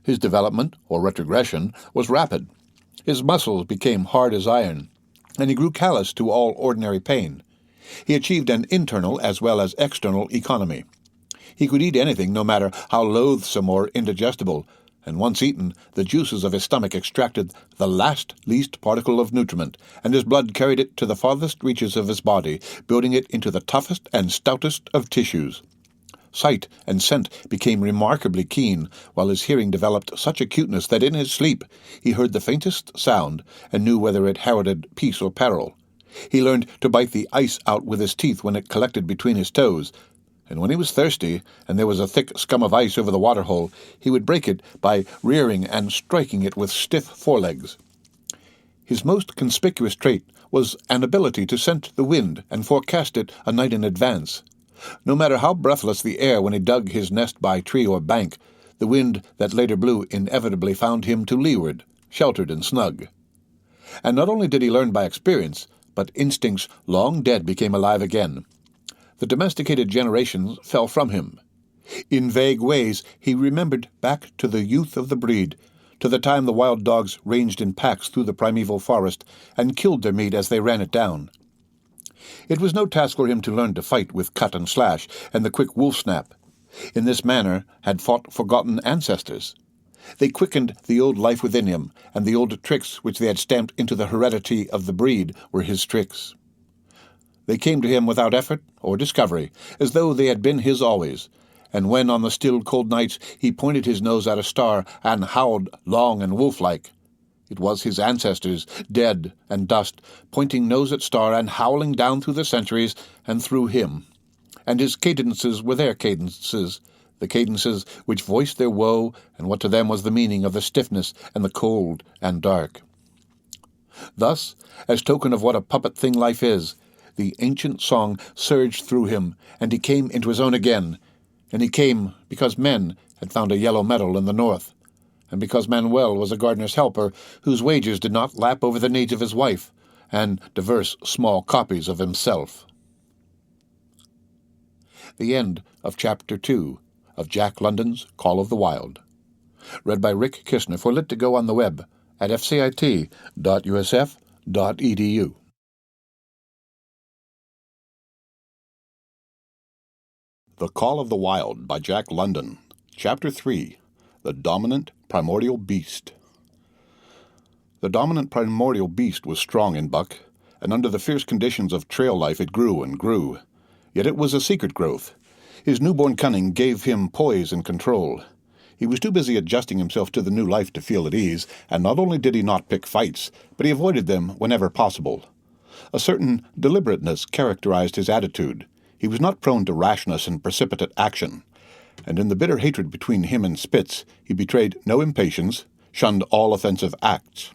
His development, or retrogression, was rapid. His muscles became hard as iron, and he grew callous to all ordinary pain. He achieved an internal as well as external economy. He could eat anything, no matter how loathsome or indigestible, and once eaten, the juices of his stomach extracted the least particle of nutriment, and his blood carried it to the farthest reaches of his body, building it into the toughest and stoutest of tissues. Sight and scent became remarkably keen, while his hearing developed such acuteness that in his sleep he heard the faintest sound and knew whether it heralded peace or peril. He learned to bite the ice out with his teeth when it collected between his toes, and when he was thirsty, and there was a thick scum of ice over the water-hole, he would break it by rearing and striking it with stiff forelegs. His most conspicuous trait was an ability to scent the wind and forecast it a night in advance. No matter how breathless the air when he dug his nest by tree or bank, the wind that later blew inevitably found him to leeward, sheltered and snug. And not only did he learn by experience, but instincts long dead became alive again. The domesticated generations fell from him. In vague ways he remembered back to the youth of the breed, to the time the wild dogs ranged in packs through the primeval forest and killed their meat as they ran it down. It was no task for him to learn to fight with cut and slash and the quick wolf snap. In this manner had fought forgotten ancestors. They quickened the old life within him, and the old tricks which they had stamped into the heredity of the breed were his tricks. They came to him without effort or discovery, as though they had been his always, and when on the still cold nights he pointed his nose at a star and howled long and wolf-like, it was his ancestors, dead and dust, pointing nose at star and howling down through the centuries and through him. And his cadences were their cadences, the cadences which voiced their woe and what to them was the meaning of the stiffness and the cold and dark. Thus, as token of what a puppet thing life is, the ancient song surged through him, and he came into his own again, and he came because men had found a yellow metal in the north, and because Manuel was a gardener's helper whose wages did not lap over the needs of his wife and diverse small copies of himself. The end of Chapter 2 of Jack London's Call of the Wild. Read by Rick Kistner for Lit2Go on the web at fcit.usf.edu. The Call of the Wild by Jack London. Chapter 3. The Dominant Primordial Beast. The dominant primordial beast was strong in Buck, and under the fierce conditions of trail life it grew and grew. Yet it was a secret growth. His newborn cunning gave him poise and control. He was too busy adjusting himself to the new life to feel at ease, and not only did he not pick fights, but he avoided them whenever possible. A certain deliberateness characterized his attitude. He was not prone to rashness and precipitate action, and in the bitter hatred between him and Spitz he betrayed no impatience, shunned all offensive acts.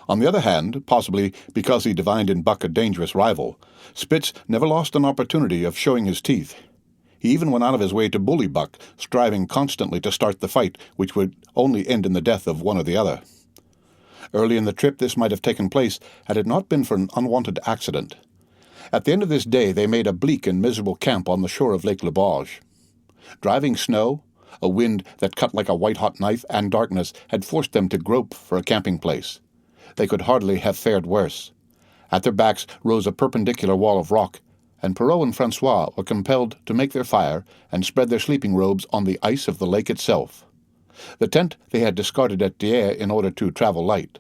On the other hand, possibly because he divined in Buck a dangerous rival, Spitz never lost an opportunity of showing his teeth. He even went out of his way to bully Buck, striving constantly to start the fight which would only end in the death of one or the other. Early in the trip this might have taken place had it not been for an unwanted accident. At the end of this day they made a bleak and miserable camp on the shore of Lake Le Barge. Driving snow, a wind that cut like a white-hot knife, and darkness had forced them to grope for a camping place. They could hardly have fared worse. At their backs rose a perpendicular wall of rock, and Perrault and Francois were compelled to make their fire and spread their sleeping robes on the ice of the lake itself. The tent they had discarded at Dieppe in order to travel light.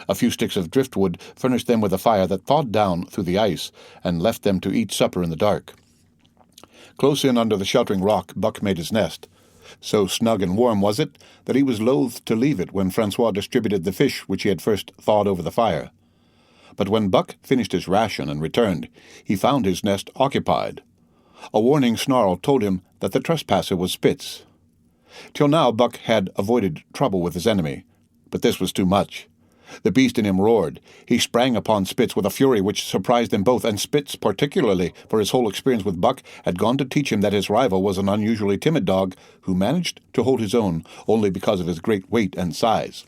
A few sticks of driftwood furnished them with a fire that thawed down through the ice and left them to eat supper in the dark. Close in under the sheltering rock Buck made his nest. So snug and warm was it that he was loath to leave it when Francois distributed the fish which he had first thawed over the fire. But when Buck finished his ration and returned, he found his nest occupied. A warning snarl told him that the trespasser was Spitz. Till now Buck had avoided trouble with his enemy, but this was too much. The beast in him roared. He sprang upon Spitz with a fury which surprised them both, and Spitz particularly, for his whole experience with Buck had gone to teach him that his rival was an unusually timid dog who managed to hold his own only because of his great weight and size.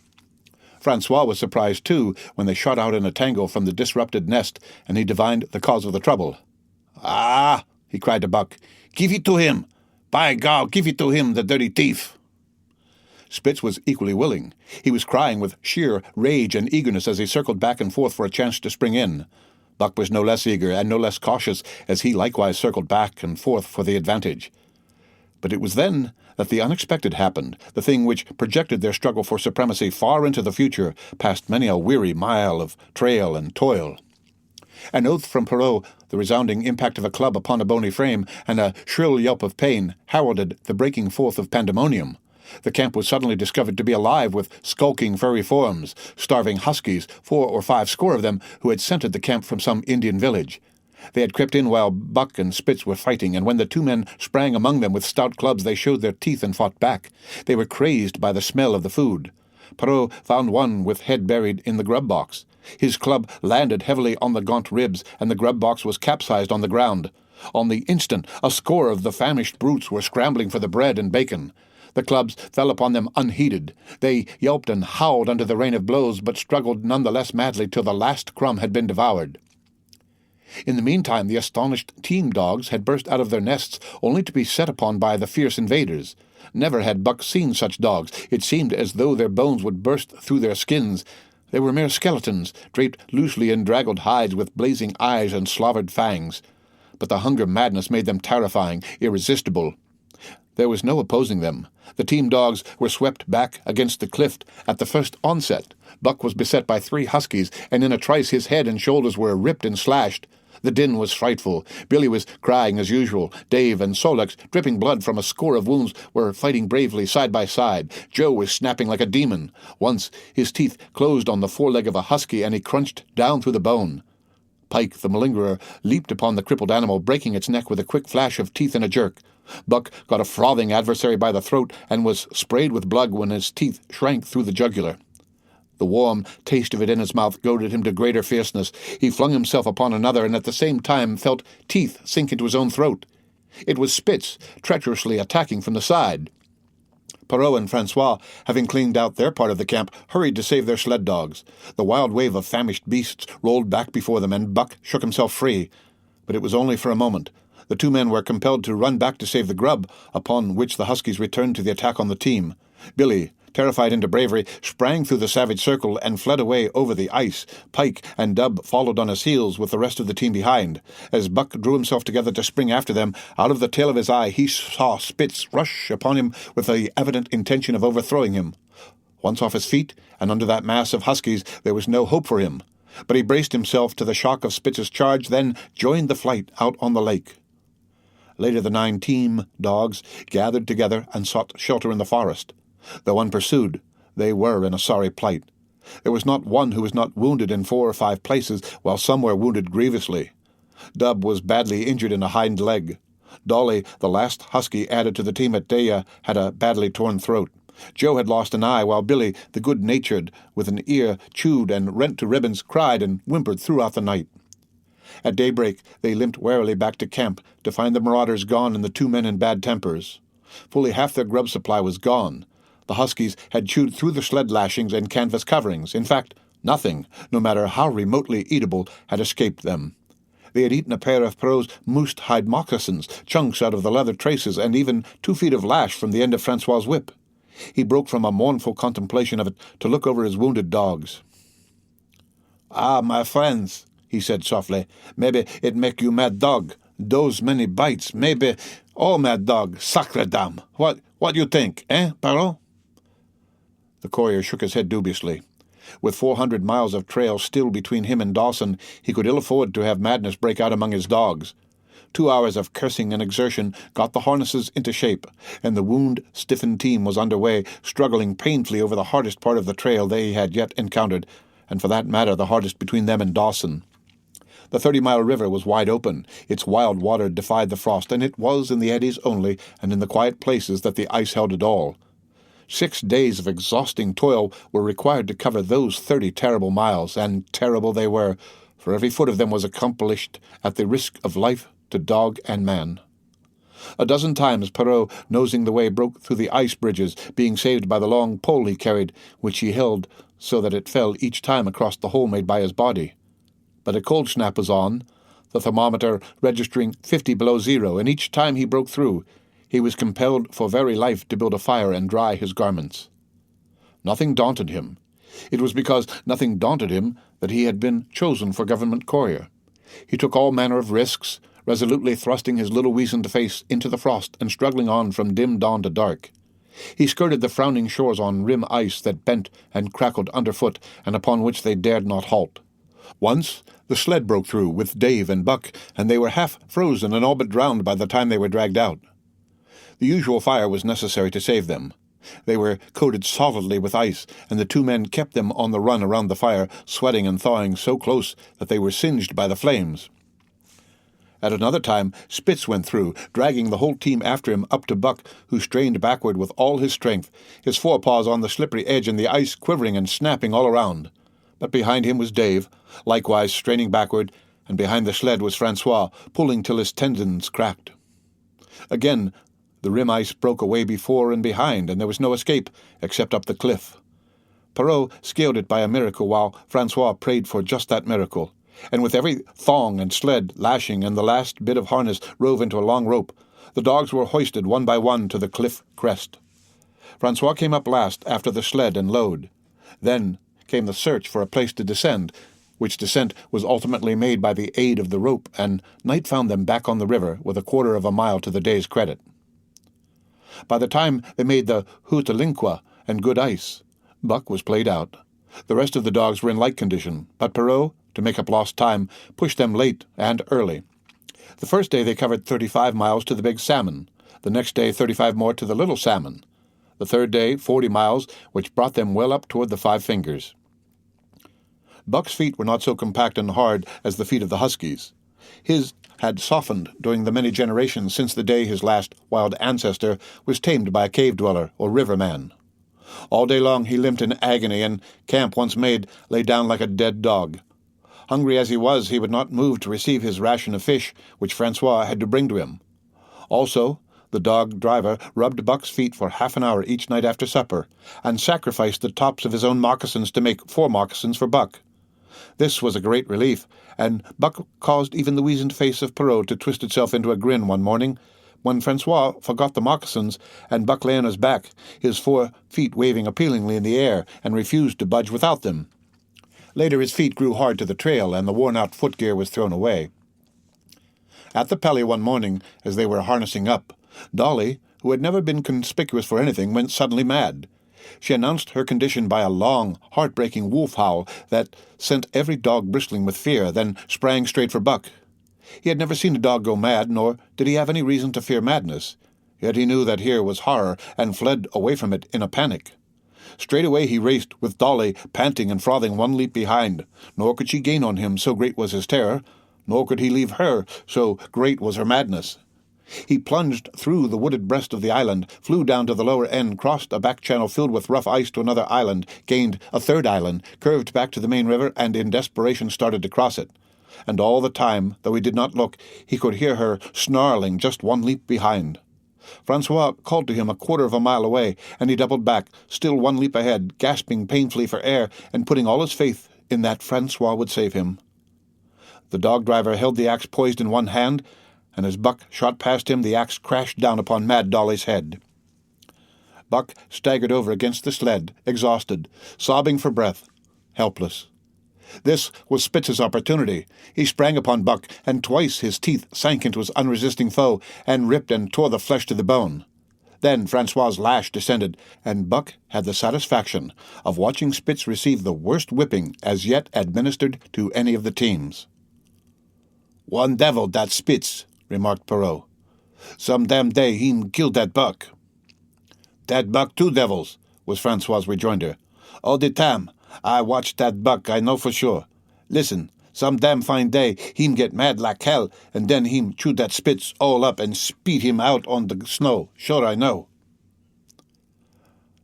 Francois was surprised, too, when they shot out in a tangle from the disrupted nest, and he divined the cause of the trouble. "Ah!" he cried to Buck. "Give it to him! By God, give it to him, the dirty thief!" Spitz was equally willing. He was crying with sheer rage and eagerness as he circled back and forth for a chance to spring in. Buck was no less eager and no less cautious as he likewise circled back and forth for the advantage. But it was then that the unexpected happened, the thing which projected their struggle for supremacy far into the future, past many a weary mile of trail and toil. An oath from Perrault, the resounding impact of a club upon a bony frame, and a shrill yelp of pain heralded the breaking forth of pandemonium. The camp was suddenly discovered to be alive with skulking furry forms, starving huskies, 4 or 5 score of them, who had scented the camp from some Indian village. They had crept in while Buck and Spitz were fighting, and when the 2 men sprang among them with stout clubs, they showed their teeth and fought back. They were crazed by the smell of the food. Perrault found one with head buried in the grub box. His club landed heavily on the gaunt ribs, and the grub box was capsized on the ground. On the instant, a score of the famished brutes were scrambling for the bread and bacon. The clubs fell upon them unheeded. They yelped and howled under the rain of blows, but struggled none the less madly till the last crumb had been devoured. In the meantime, the astonished team dogs had burst out of their nests, only to be set upon by the fierce invaders. Never had Buck seen such dogs. It seemed as though their bones would burst through their skins. They were mere skeletons, draped loosely in draggled hides with blazing eyes and slavered fangs. But the hunger madness made them terrifying, irresistible. There was no opposing them. The team dogs were swept back against the cliff at the first onset. Buck was beset by 3 huskies, and in a trice his head and shoulders were ripped and slashed. The din was frightful. Billy was crying as usual. Dave and Sol-leks, dripping blood from a score of wounds, were fighting bravely side by side. Joe was snapping like a demon. Once his teeth closed on the foreleg of a husky, and he crunched down through the bone. Pike, the malingerer, leaped upon the crippled animal, breaking its neck with a quick flash of teeth and a jerk. Buck got a frothing adversary by the throat and was sprayed with blood when his teeth shrank through the jugular. The warm taste of it in his mouth goaded him to greater fierceness. He flung himself upon another, and at the same time felt teeth sink into his own throat. It was Spitz, treacherously attacking from the side. Perrault and Francois, having cleaned out their part of the camp, hurried to save their sled dogs. The wild wave of famished beasts rolled back before them, and Buck shook himself free. But it was only for a moment. The 2 men were compelled to run back to save the grub, upon which the huskies returned to the attack on the team. Billy, terrified into bravery, sprang through the savage circle and fled away over the ice. Pike and Dub followed on his heels with the rest of the team behind. As Buck drew himself together to spring after them, out of the tail of his eye he saw Spitz rush upon him with the evident intention of overthrowing him. Once off his feet, and under that mass of huskies, there was no hope for him. But he braced himself to the shock of Spitz's charge, then joined the flight out on the lake. Later the 9 team dogs gathered together and sought shelter in the forest. Though unpursued, they were in a sorry plight. There was not one who was not wounded in 4 or 5 places, while some were wounded grievously. Dub was badly injured in a hind leg. Dolly, the last husky added to the team at Daya, had a badly torn throat. Joe had lost an eye, while Billy, the good-natured, with an ear chewed and rent to ribbons, cried and whimpered throughout the night. At daybreak they limped warily back to camp to find the marauders gone and the 2 men in bad tempers. Fully half their grub supply was gone. The huskies had chewed through the sled lashings and canvas coverings. In fact, nothing, no matter how remotely eatable, had escaped them. They had eaten a pair of Perrault's moose-hide moccasins, chunks out of the leather traces, and even 2 feet of lash from the end of Francois's whip. He broke from a mournful contemplation of it to look over his wounded dogs. "Ah, my friends," he said softly, "maybe it make you mad dog. Those many bites, maybe all mad dog, sacre dame. What you think, Perrault?" The courier shook his head dubiously. With 400 miles of trail still between him and Dawson, he could ill afford to have madness break out among his dogs. 2 hours of cursing and exertion got the harnesses into shape, and the wound-stiffened team was under way, struggling painfully over the hardest part of the trail they had yet encountered, and for that matter the hardest between them and Dawson. The 30-mile river was wide open. Its wild water defied the frost, and it was in the eddies only and in the quiet places that the ice held it all. 6 days of exhausting toil were required to cover those 30 terrible miles, and terrible they were, for every foot of them was accomplished at the risk of life to dog and man. A dozen times Perrault, nosing the way, broke through the ice bridges, being saved by the long pole he carried, which he held so that it fell each time across the hole made by his body. But a cold snap was on, the thermometer registering 50 below zero, and each time he broke through, he was compelled for very life to build a fire and dry his garments. Nothing daunted him. It was because nothing daunted him that he had been chosen for government courier. He took all manner of risks, resolutely thrusting his little weazened face into the frost and struggling on from dim dawn to dark. He skirted the frowning shores on rim ice that bent and crackled underfoot and upon which they dared not halt. Once the sled broke through with Dave and Buck, and they were half frozen and all but drowned by the time they were dragged out. The usual fire was necessary to save them. They were coated solidly with ice, and the 2 men kept them on the run around the fire, sweating and thawing so close that they were singed by the flames. At another time, Spitz went through, dragging the whole team after him up to Buck, who strained backward with all his strength, his forepaws on the slippery edge and the ice quivering and snapping all around. But behind him was Dave, likewise straining backward, and behind the sled was Francois, pulling till his tendons cracked. Again, the rim ice broke away before and behind, and there was no escape except up the cliff. Perrault scaled it by a miracle, while Francois prayed for just that miracle, and with every thong and sled lashing and the last bit of harness rove into a long rope, the dogs were hoisted one by one to the cliff crest. Francois came up last after the sled and load. Then came the search for a place to descend, which descent was ultimately made by the aid of the rope, and night found them back on the river with a quarter of a mile to the day's credit. By the time they made the Hootalinqua and good ice, Buck was played out. The rest of the dogs were in like condition, but Perrault, to make up lost time, pushed them late and early. The first day they covered 35 miles to the Big Salmon, the next day 35 more to the Little Salmon, the third day 40 miles, which brought them well up toward the Five Fingers. Buck's feet were not so compact and hard as the feet of the huskies. His had softened during the many generations since the day his last wild ancestor was tamed by a cave-dweller or riverman. All day long he limped in agony, and, camp once made, lay down like a dead dog. Hungry as he was, he would not move to receive his ration of fish, which Francois had to bring to him. Also, the dog-driver rubbed Buck's feet for half an hour each night after supper, and sacrificed the tops of his own moccasins to make 4 moccasins for Buck. This was a great relief, and Buck caused even the weazened face of Perrault to twist itself into a grin one morning, when Francois forgot the moccasins, and Buck lay on his back, his 4 feet waving appealingly in the air, and refused to budge without them. Later his feet grew hard to the trail, and the worn-out footgear was thrown away. At the Pelly one morning, as they were harnessing up, Dolly, who had never been conspicuous for anything, went suddenly mad. She announced her condition by a long, heart-breaking wolf howl that sent every dog bristling with fear, then sprang straight for Buck. He had never seen a dog go mad, nor did he have any reason to fear madness. Yet he knew that here was horror, and fled away from it in a panic. Straightway he raced, with Dolly panting and frothing one leap behind. Nor could she gain on him, so great was his terror, nor could he leave her, so great was her madness. He plunged through the wooded breast of the island, flew down to the lower end, crossed a back channel filled with rough ice to another island, gained a third island, curved back to the main river, and in desperation started to cross it. And all the time, though he did not look, he could hear her snarling just one leap behind. Francois called to him a quarter of a mile away, and he doubled back, still one leap ahead, gasping painfully for air, and putting all his faith in that Francois would save him. The dog-driver held the axe poised in one hand, and as Buck shot past him, the axe crashed down upon Mad Dolly's head. Buck staggered over against the sled, exhausted, sobbing for breath, helpless. This was Spitz's opportunity. He sprang upon Buck, and twice his teeth sank into his unresisting foe, and ripped and tore the flesh to the bone. Then Francois's lash descended, and Buck had the satisfaction of watching Spitz receive the worst whipping as yet administered to any of the teams. "One devil, that Spitz," remarked Perrault. "Some damn day he'm kill that Buck." "Dat Buck 2 devils," was Francois's rejoinder. "All the time I watch that Buck, I know for sure. Listen, Some damn fine day, him get mad like hell, and then him chew that Spitz all up and speed him out on the snow. Sure I know.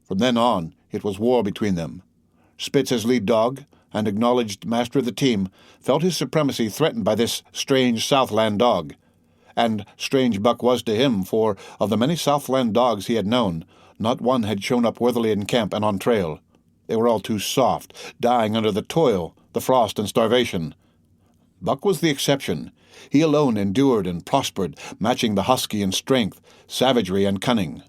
From then on, it was war between them. Spitz, as lead dog, and acknowledged master of the team, felt his supremacy threatened by this strange Southland dog. And strange Buck was to him, for of the many Southland dogs he had known, not one had shown up worthily in camp and on trail. They were all too soft, dying under the toil, the frost, and starvation. Buck was the exception. He alone endured and prospered, matching the husky in strength, savagery, and cunning.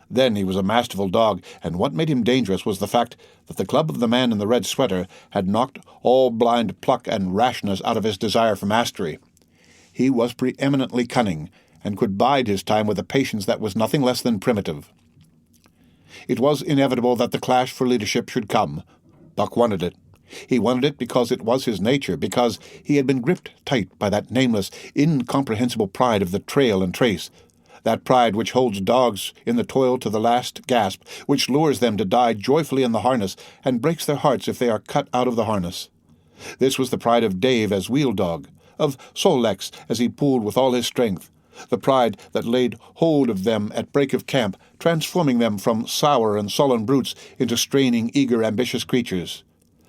Then he was a masterful dog, and what made him dangerous was the fact that the club of the man in the red sweater had knocked all blind pluck and rashness out of his desire for mastery. He was preeminently cunning, and could bide his time with a patience that was nothing less than primitive. It was inevitable that the clash for leadership should come. Buck wanted it. He wanted it because it was his nature, because he had been gripped tight by that nameless, incomprehensible pride of the trail and trace, that pride which holds dogs in the toil to the last gasp, which lures them to die joyfully in the harness, and breaks their hearts if they are cut out of the harness. This was the pride of Dave as wheel dog, of Sol-leks as he pulled with all his strength, the pride that laid hold of them at break of camp, transforming them from sour and sullen brutes into straining, eager, ambitious creatures,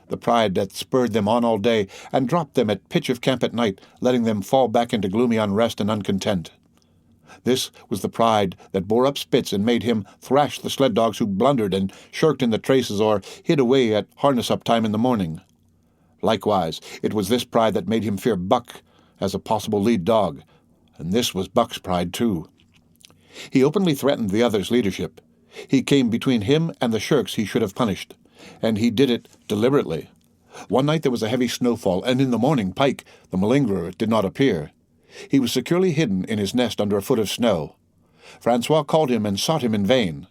the pride that spurred them on all day and dropped them at pitch of camp at night, letting them fall back into gloomy unrest and uncontent. This was the pride that bore up Spitz and made him thrash the sled dogs who blundered and shirked in the traces or hid away at harness-up time in the morning. Likewise, it was this pride that made him fear Buck as a possible lead dog, and this was Buck's pride too. He openly threatened the other's leadership. He came between him and the shirks he should have punished, and he did it deliberately. One night there was a heavy snowfall, and in the morning Pike, the malingerer, did not appear. He was securely hidden in his nest under a foot of snow. Francois called him and sought him in vain.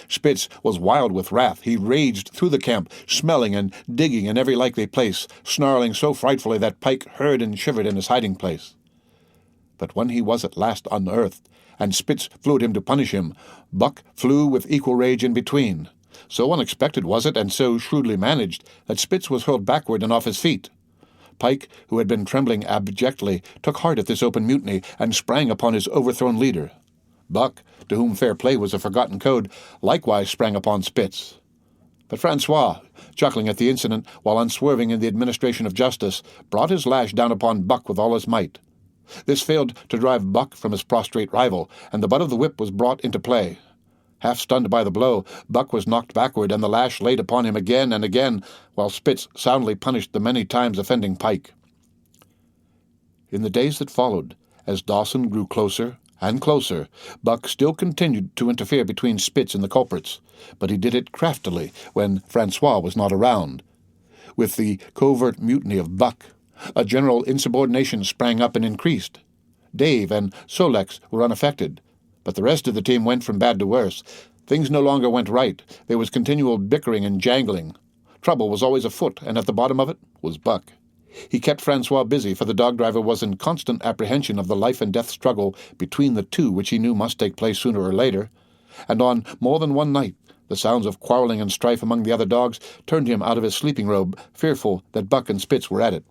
Spitz was wild with wrath. He raged through the camp, smelling and digging in every likely place, snarling so frightfully that Pike heard and shivered in his hiding place. But when he was at last unearthed, and Spitz flew at him to punish him, Buck flew with equal rage in between. So unexpected was it, and so shrewdly managed, that Spitz was hurled backward and off his feet. Pike, who had been trembling abjectly, took heart at this open mutiny, and sprang upon his overthrown leader. Buck, to whom fair play was a forgotten code, likewise sprang upon Spitz. But Francois, chuckling at the incident while unswerving in the administration of justice, brought his lash down upon Buck with all his might. This failed to drive Buck from his prostrate rival, and the butt of the whip was brought into play. Half stunned by the blow, Buck was knocked backward, and the lash laid upon him again and again, while Spitz soundly punished the many times offending Pike. In the days that followed, as Dawson grew closer and closer, Buck still continued to interfere between Spitz and the culprits, but he did it craftily when Francois was not around. With the covert mutiny of Buck, a general insubordination sprang up and increased. Dave and Sol-leks were unaffected, but the rest of the team went from bad to worse. Things no longer went right. There was continual bickering and jangling. Trouble was always afoot, and at the bottom of it was Buck. He kept Francois busy, for the dog-driver was in constant apprehension of the life-and-death struggle between the two, which he knew must take place sooner or later. And on more than one night, the sounds of quarreling and strife among the other dogs turned him out of his sleeping robe, fearful that Buck and Spitz were at it.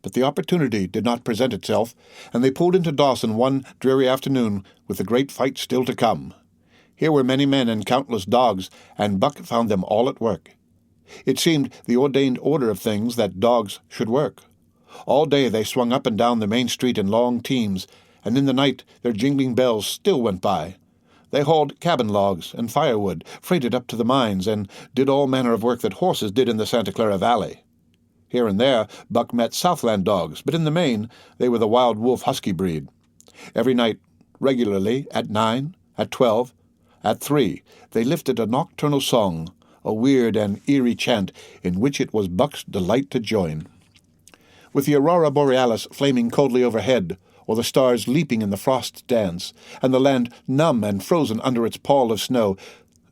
But the opportunity did not present itself, and they pulled into Dawson one dreary afternoon with the great fight still to come. Here were many men and countless dogs, and Buck found them all at work. It seemed the ordained order of things that dogs should work. All day they swung up and down the main street in long teams, and in the night their jingling bells still went by. They hauled cabin logs and firewood, freighted up to the mines, and did all manner of work that horses did in the Santa Clara Valley. Here and there Buck met Southland dogs, but in the main they were the wild wolf husky breed. Every night, regularly, at 9, at 12, at 3, they lifted a nocturnal song, a weird and eerie chant in which it was Buck's delight to join. With the aurora borealis flaming coldly overhead, or the stars leaping in the frost dance, and the land numb and frozen under its pall of snow,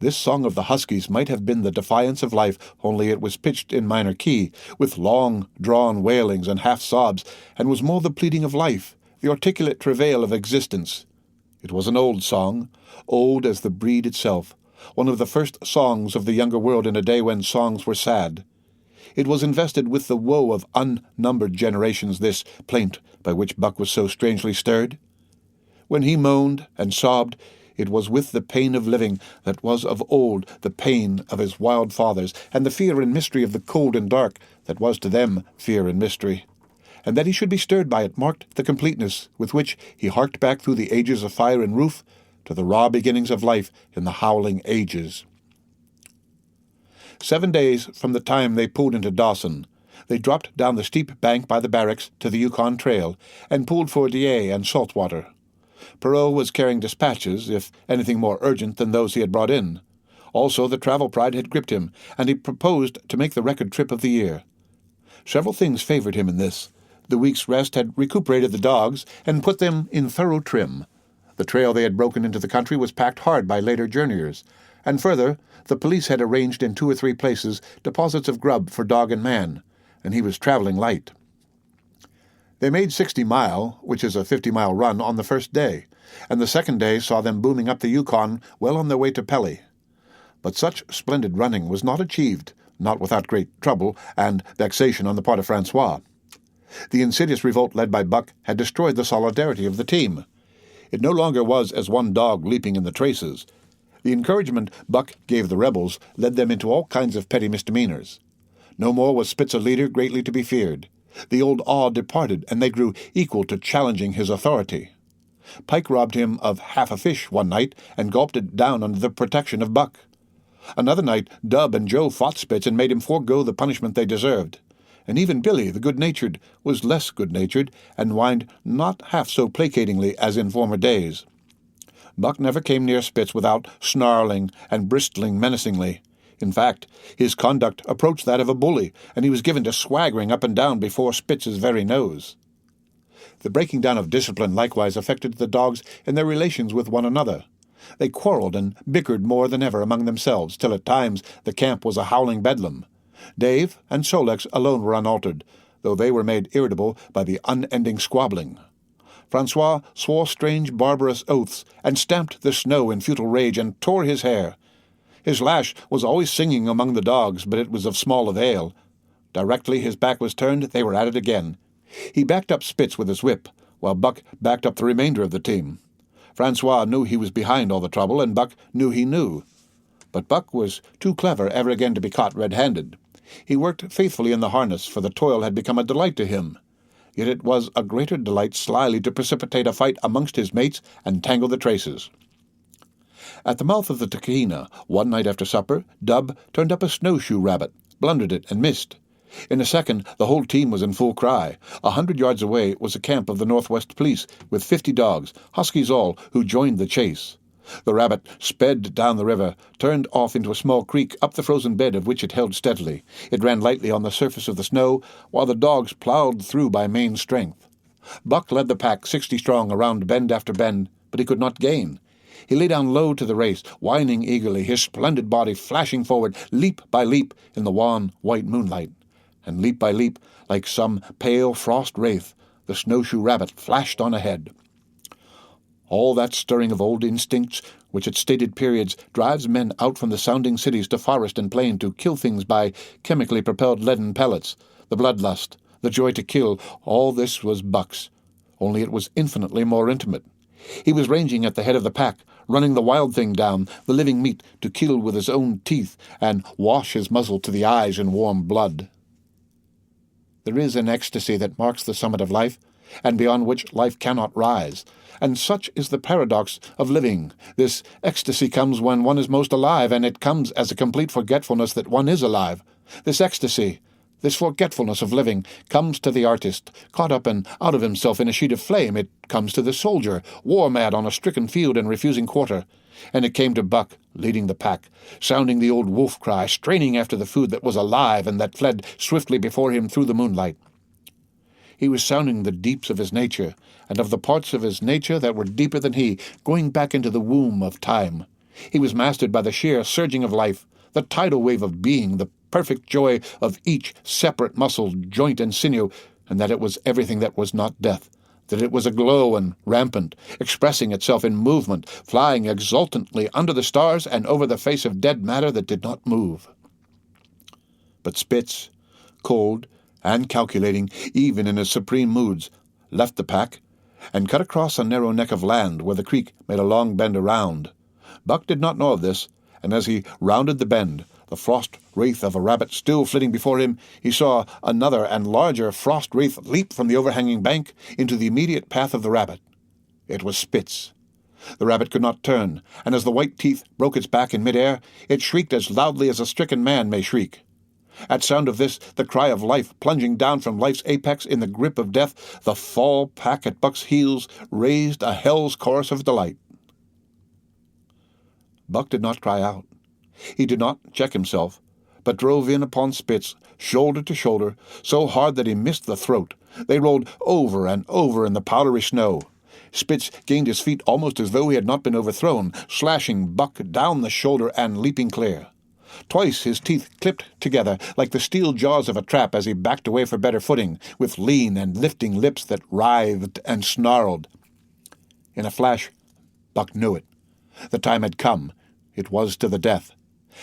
this song of the huskies might have been the defiance of life, only it was pitched in minor key, with long, drawn wailings and half-sobs, and was more the pleading of life, the articulate travail of existence. It was an old song, old as the breed itself, one of the first songs of the younger world in a day when songs were sad. It was invested with the woe of unnumbered generations, this plaint by which Buck was so strangely stirred. When he moaned and sobbed, it was with the pain of living that was of old the pain of his wild fathers, and the fear and mystery of the cold and dark that was to them fear and mystery. And that he should be stirred by it marked the completeness with which he harked back through the ages of fire and roof to the raw beginnings of life in the howling ages. 7 days from the time they pulled into Dawson, they dropped down the steep bank by the barracks to the Yukon Trail and pulled for Dyea and Saltwater. Perrault was carrying dispatches, if anything more urgent than those he had brought in. Also, the travel pride had gripped him, and he proposed to make the record trip of the year. Several things favored him in this. The week's rest had recuperated the dogs and put them in thorough trim. The trail they had broken into the country was packed hard by later journeyers, and further, the police had arranged in 2 or 3 places deposits of grub for dog and man, and he was traveling light. They made 60 Mile, which is a 50-mile run, on the first day, and the second day saw them booming up the Yukon well on their way to Pelly. But such splendid running was not achieved, not without great trouble and vexation on the part of Francois. The insidious revolt led by Buck had destroyed the solidarity of the team. It no longer was as one dog leaping in the traces. The encouragement Buck gave the rebels led them into all kinds of petty misdemeanors. No more was Spitz a leader greatly to be feared. The old awe departed, and they grew equal to challenging his authority. Pike robbed him of half a fish one night and gulped it down under the protection of Buck. Another night Dub and Joe fought Spitz and made him forego the punishment they deserved. And even Billy, the good-natured, was less good-natured and whined not half so placatingly as in former days. Buck never came near Spitz without snarling and bristling menacingly. In fact, his conduct approached that of a bully, and he was given to swaggering up and down before Spitz's very nose. The breaking down of discipline likewise affected the dogs in their relations with one another. They quarreled and bickered more than ever among themselves, till at times the camp was a howling bedlam. Dave and Solex alone were unaltered, though they were made irritable by the unending squabbling. Francois swore strange barbarous oaths, and stamped the snow in futile rage, and tore his hair. His lash was always singing among the dogs, but it was of small avail. Directly his back was turned, they were at it again. He backed up Spitz with his whip, while Buck backed up the remainder of the team. Francois knew he was behind all the trouble, and Buck knew he knew. But Buck was too clever ever again to be caught red-handed. He worked faithfully in the harness, for the toil had become a delight to him. Yet it was a greater delight slyly to precipitate a fight amongst his mates and tangle the traces. At the mouth of the Tahkeena, one night after supper, Dub turned up a snowshoe rabbit, blundered it, and missed. In a second, the whole team was in full cry. 100 yards away was a camp of the Northwest Police, with 50 dogs, huskies all, who joined the chase. The rabbit sped down the river, turned off into a small creek, up the frozen bed of which it held steadily. It ran lightly on the surface of the snow, while the dogs plowed through by main strength. Buck led the pack 60 strong around bend after bend, but he could not gain. He lay down low to the race, whining eagerly, his splendid body flashing forward, leap by leap, in the wan, white moonlight. And leap by leap, like some pale frost wraith, the snowshoe rabbit flashed on ahead. All that stirring of old instincts, which at stated periods drives men out from the sounding cities to forest and plain to kill things by chemically propelled leaden pellets, the bloodlust, the joy to kill, all this was Buck's, only it was infinitely more intimate. He was ranging at the head of the pack, running the wild thing down, the living meat, to kill with his own teeth and wash his muzzle to the eyes in warm blood. There is an ecstasy that marks the summit of life, and beyond which life cannot rise, and such is the paradox of living. This ecstasy comes when one is most alive, and it comes as a complete forgetfulness that one is alive. This ecstasy, this forgetfulness of living, comes to the artist, caught up and out of himself in a sheet of flame. It comes to the soldier, war-mad on a stricken field and refusing quarter. And it came to Buck, leading the pack, sounding the old wolf cry, straining after the food that was alive and that fled swiftly before him through the moonlight. He was sounding the deeps of his nature, and of the parts of his nature that were deeper than he, going back into the womb of time. He was mastered by the sheer surging of life, the tidal wave of being, the perfect joy of each separate muscle, joint, and sinew, and that it was everything that was not death, that it was aglow and rampant, expressing itself in movement, flying exultantly under the stars and over the face of dead matter that did not move. But Spitz, cold and calculating even in his supreme moods, left the pack and cut across a narrow neck of land where the creek made a long bend around. Buck did not know of this, and as he rounded the bend, the frost wraith of a rabbit still flitting before him, he saw another and larger frost wraith leap from the overhanging bank into the immediate path of the rabbit. It was Spitz. The rabbit could not turn, and as the white teeth broke its back in mid-air, it shrieked as loudly as a stricken man may shriek. At sound of this, the cry of life plunging down from life's apex in the grip of death, the fall pack at Buck's heels raised a hell's chorus of delight. Buck did not cry out. He did not check himself, but drove in upon Spitz, shoulder to shoulder, so hard that he missed the throat. They rolled over and over in the powdery snow. Spitz gained his feet almost as though he had not been overthrown, slashing Buck down the shoulder and leaping clear. Twice his teeth clipped together like the steel jaws of a trap as he backed away for better footing, with lean and lifting lips that writhed and snarled. In a flash, Buck knew it. The time had come. It was to the death.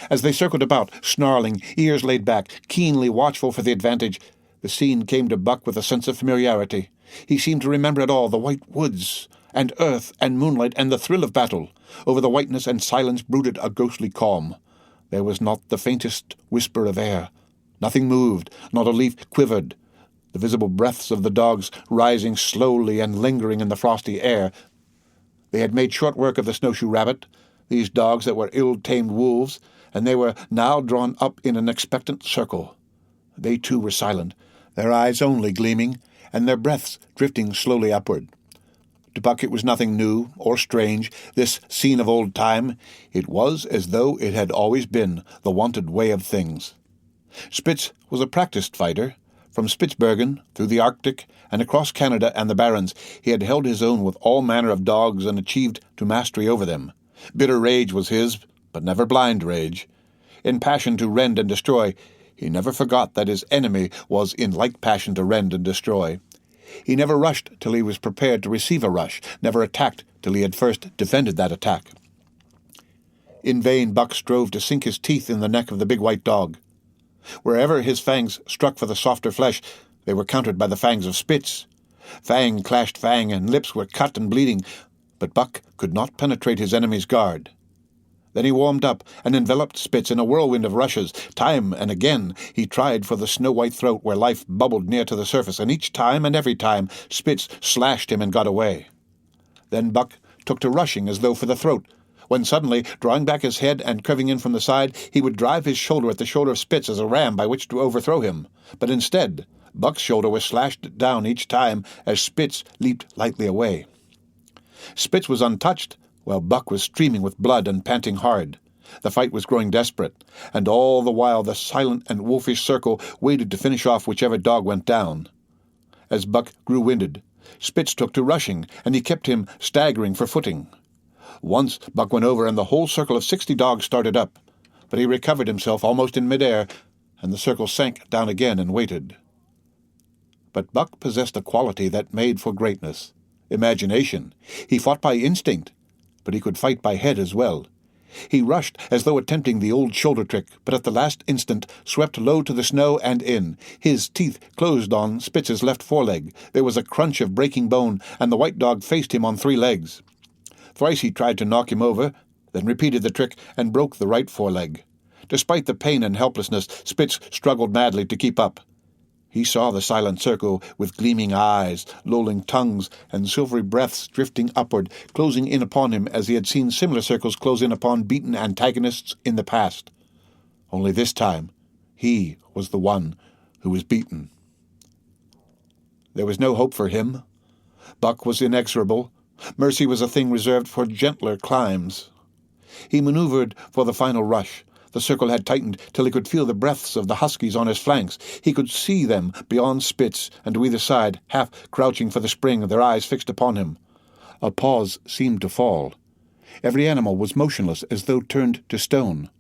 As they circled about, snarling, ears laid back, keenly watchful for the advantage, the scene came to Buck with a sense of familiarity. He seemed to remember it all, the white woods, and earth, and moonlight, and the thrill of battle. Over the whiteness and silence brooded a ghostly calm. There was not the faintest whisper of air. Nothing moved, not a leaf quivered. The visible breaths of the dogs rising slowly and lingering in the frosty air. They had made short work of the snowshoe rabbit, these dogs that were ill-tamed wolves, and they were now drawn up in an expectant circle. They too were silent, their eyes only gleaming, and their breaths drifting slowly upward. To Buck it was nothing new or strange, this scene of old time. It was as though it had always been the wonted way of things. Spitz was a practised fighter. From Spitzbergen, through the Arctic, and across Canada and the Barrens, he had held his own with all manner of dogs and achieved to mastery over them. Bitter rage was his, but never blind rage. In passion to rend and destroy, he never forgot that his enemy was in like passion to rend and destroy. He never rushed till he was prepared to receive a rush, never attacked till he had first defended that attack. In vain Buck strove to sink his teeth in the neck of the big white dog. Wherever his fangs struck for the softer flesh, they were countered by the fangs of Spitz. Fang clashed fang, and lips were cut and bleeding, but Buck could not penetrate his enemy's guard. Then he warmed up and enveloped Spitz in a whirlwind of rushes. Time and again he tried for the snow-white throat where life bubbled near to the surface, and each time and every time Spitz slashed him and got away. Then Buck took to rushing as though for the throat, when suddenly, drawing back his head and curving in from the side, he would drive his shoulder at the shoulder of Spitz as a ram by which to overthrow him. But instead, Buck's shoulder was slashed down each time as Spitz leaped lightly away. Spitz was untouched, while Buck was streaming with blood and panting hard. The fight was growing desperate, and all the while the silent and wolfish circle waited to finish off whichever dog went down. As Buck grew winded, Spitz took to rushing, and he kept him staggering for footing. Once Buck went over, and the whole circle of 60 dogs started up, but he recovered himself almost in mid-air, and the circle sank down again and waited. But Buck possessed a quality that made for greatness, imagination. He fought by instinct, but he could fight by head as well. He rushed as though attempting the old shoulder trick, but at the last instant swept low to the snow and in. His teeth closed on Spitz's left foreleg. There was a crunch of breaking bone, and the white dog faced him on 3 legs. Thrice he tried to knock him over, then repeated the trick and broke the right foreleg. Despite the pain and helplessness, Spitz struggled madly to keep up. He saw the silent circle with gleaming eyes, lolling tongues, and silvery breaths drifting upward, closing in upon him as he had seen similar circles close in upon beaten antagonists in the past. Only this time, he was the one who was beaten. There was no hope for him. Buck was inexorable. Mercy was a thing reserved for gentler climbs. He maneuvered for the final rush. The circle had tightened till he could feel the breaths of the huskies on his flanks. He could see them beyond Spitz and to either side, half crouching for the spring, their eyes fixed upon him. A pause seemed to fall. Every animal was motionless as though turned to stone.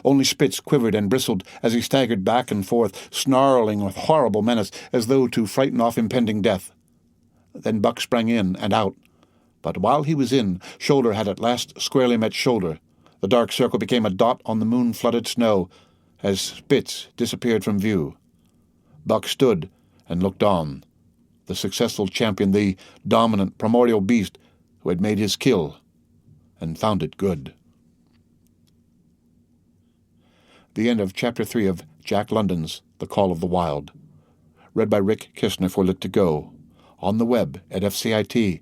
Only Spitz quivered and bristled as he staggered back and forth, snarling with horrible menace as though to frighten off impending death. Then Buck sprang in and out. But while he was in, shoulder had at last squarely met shoulder. The dark circle became a dot on the moon-flooded snow as Spitz disappeared from view. Buck stood and looked on, the successful champion, the dominant primordial beast who had made his kill and found it good. The end of Chapter 3 of Jack London's The Call of the Wild. Read by Rick Kistner for Lit2Go. On the web at fcit.usf.edu.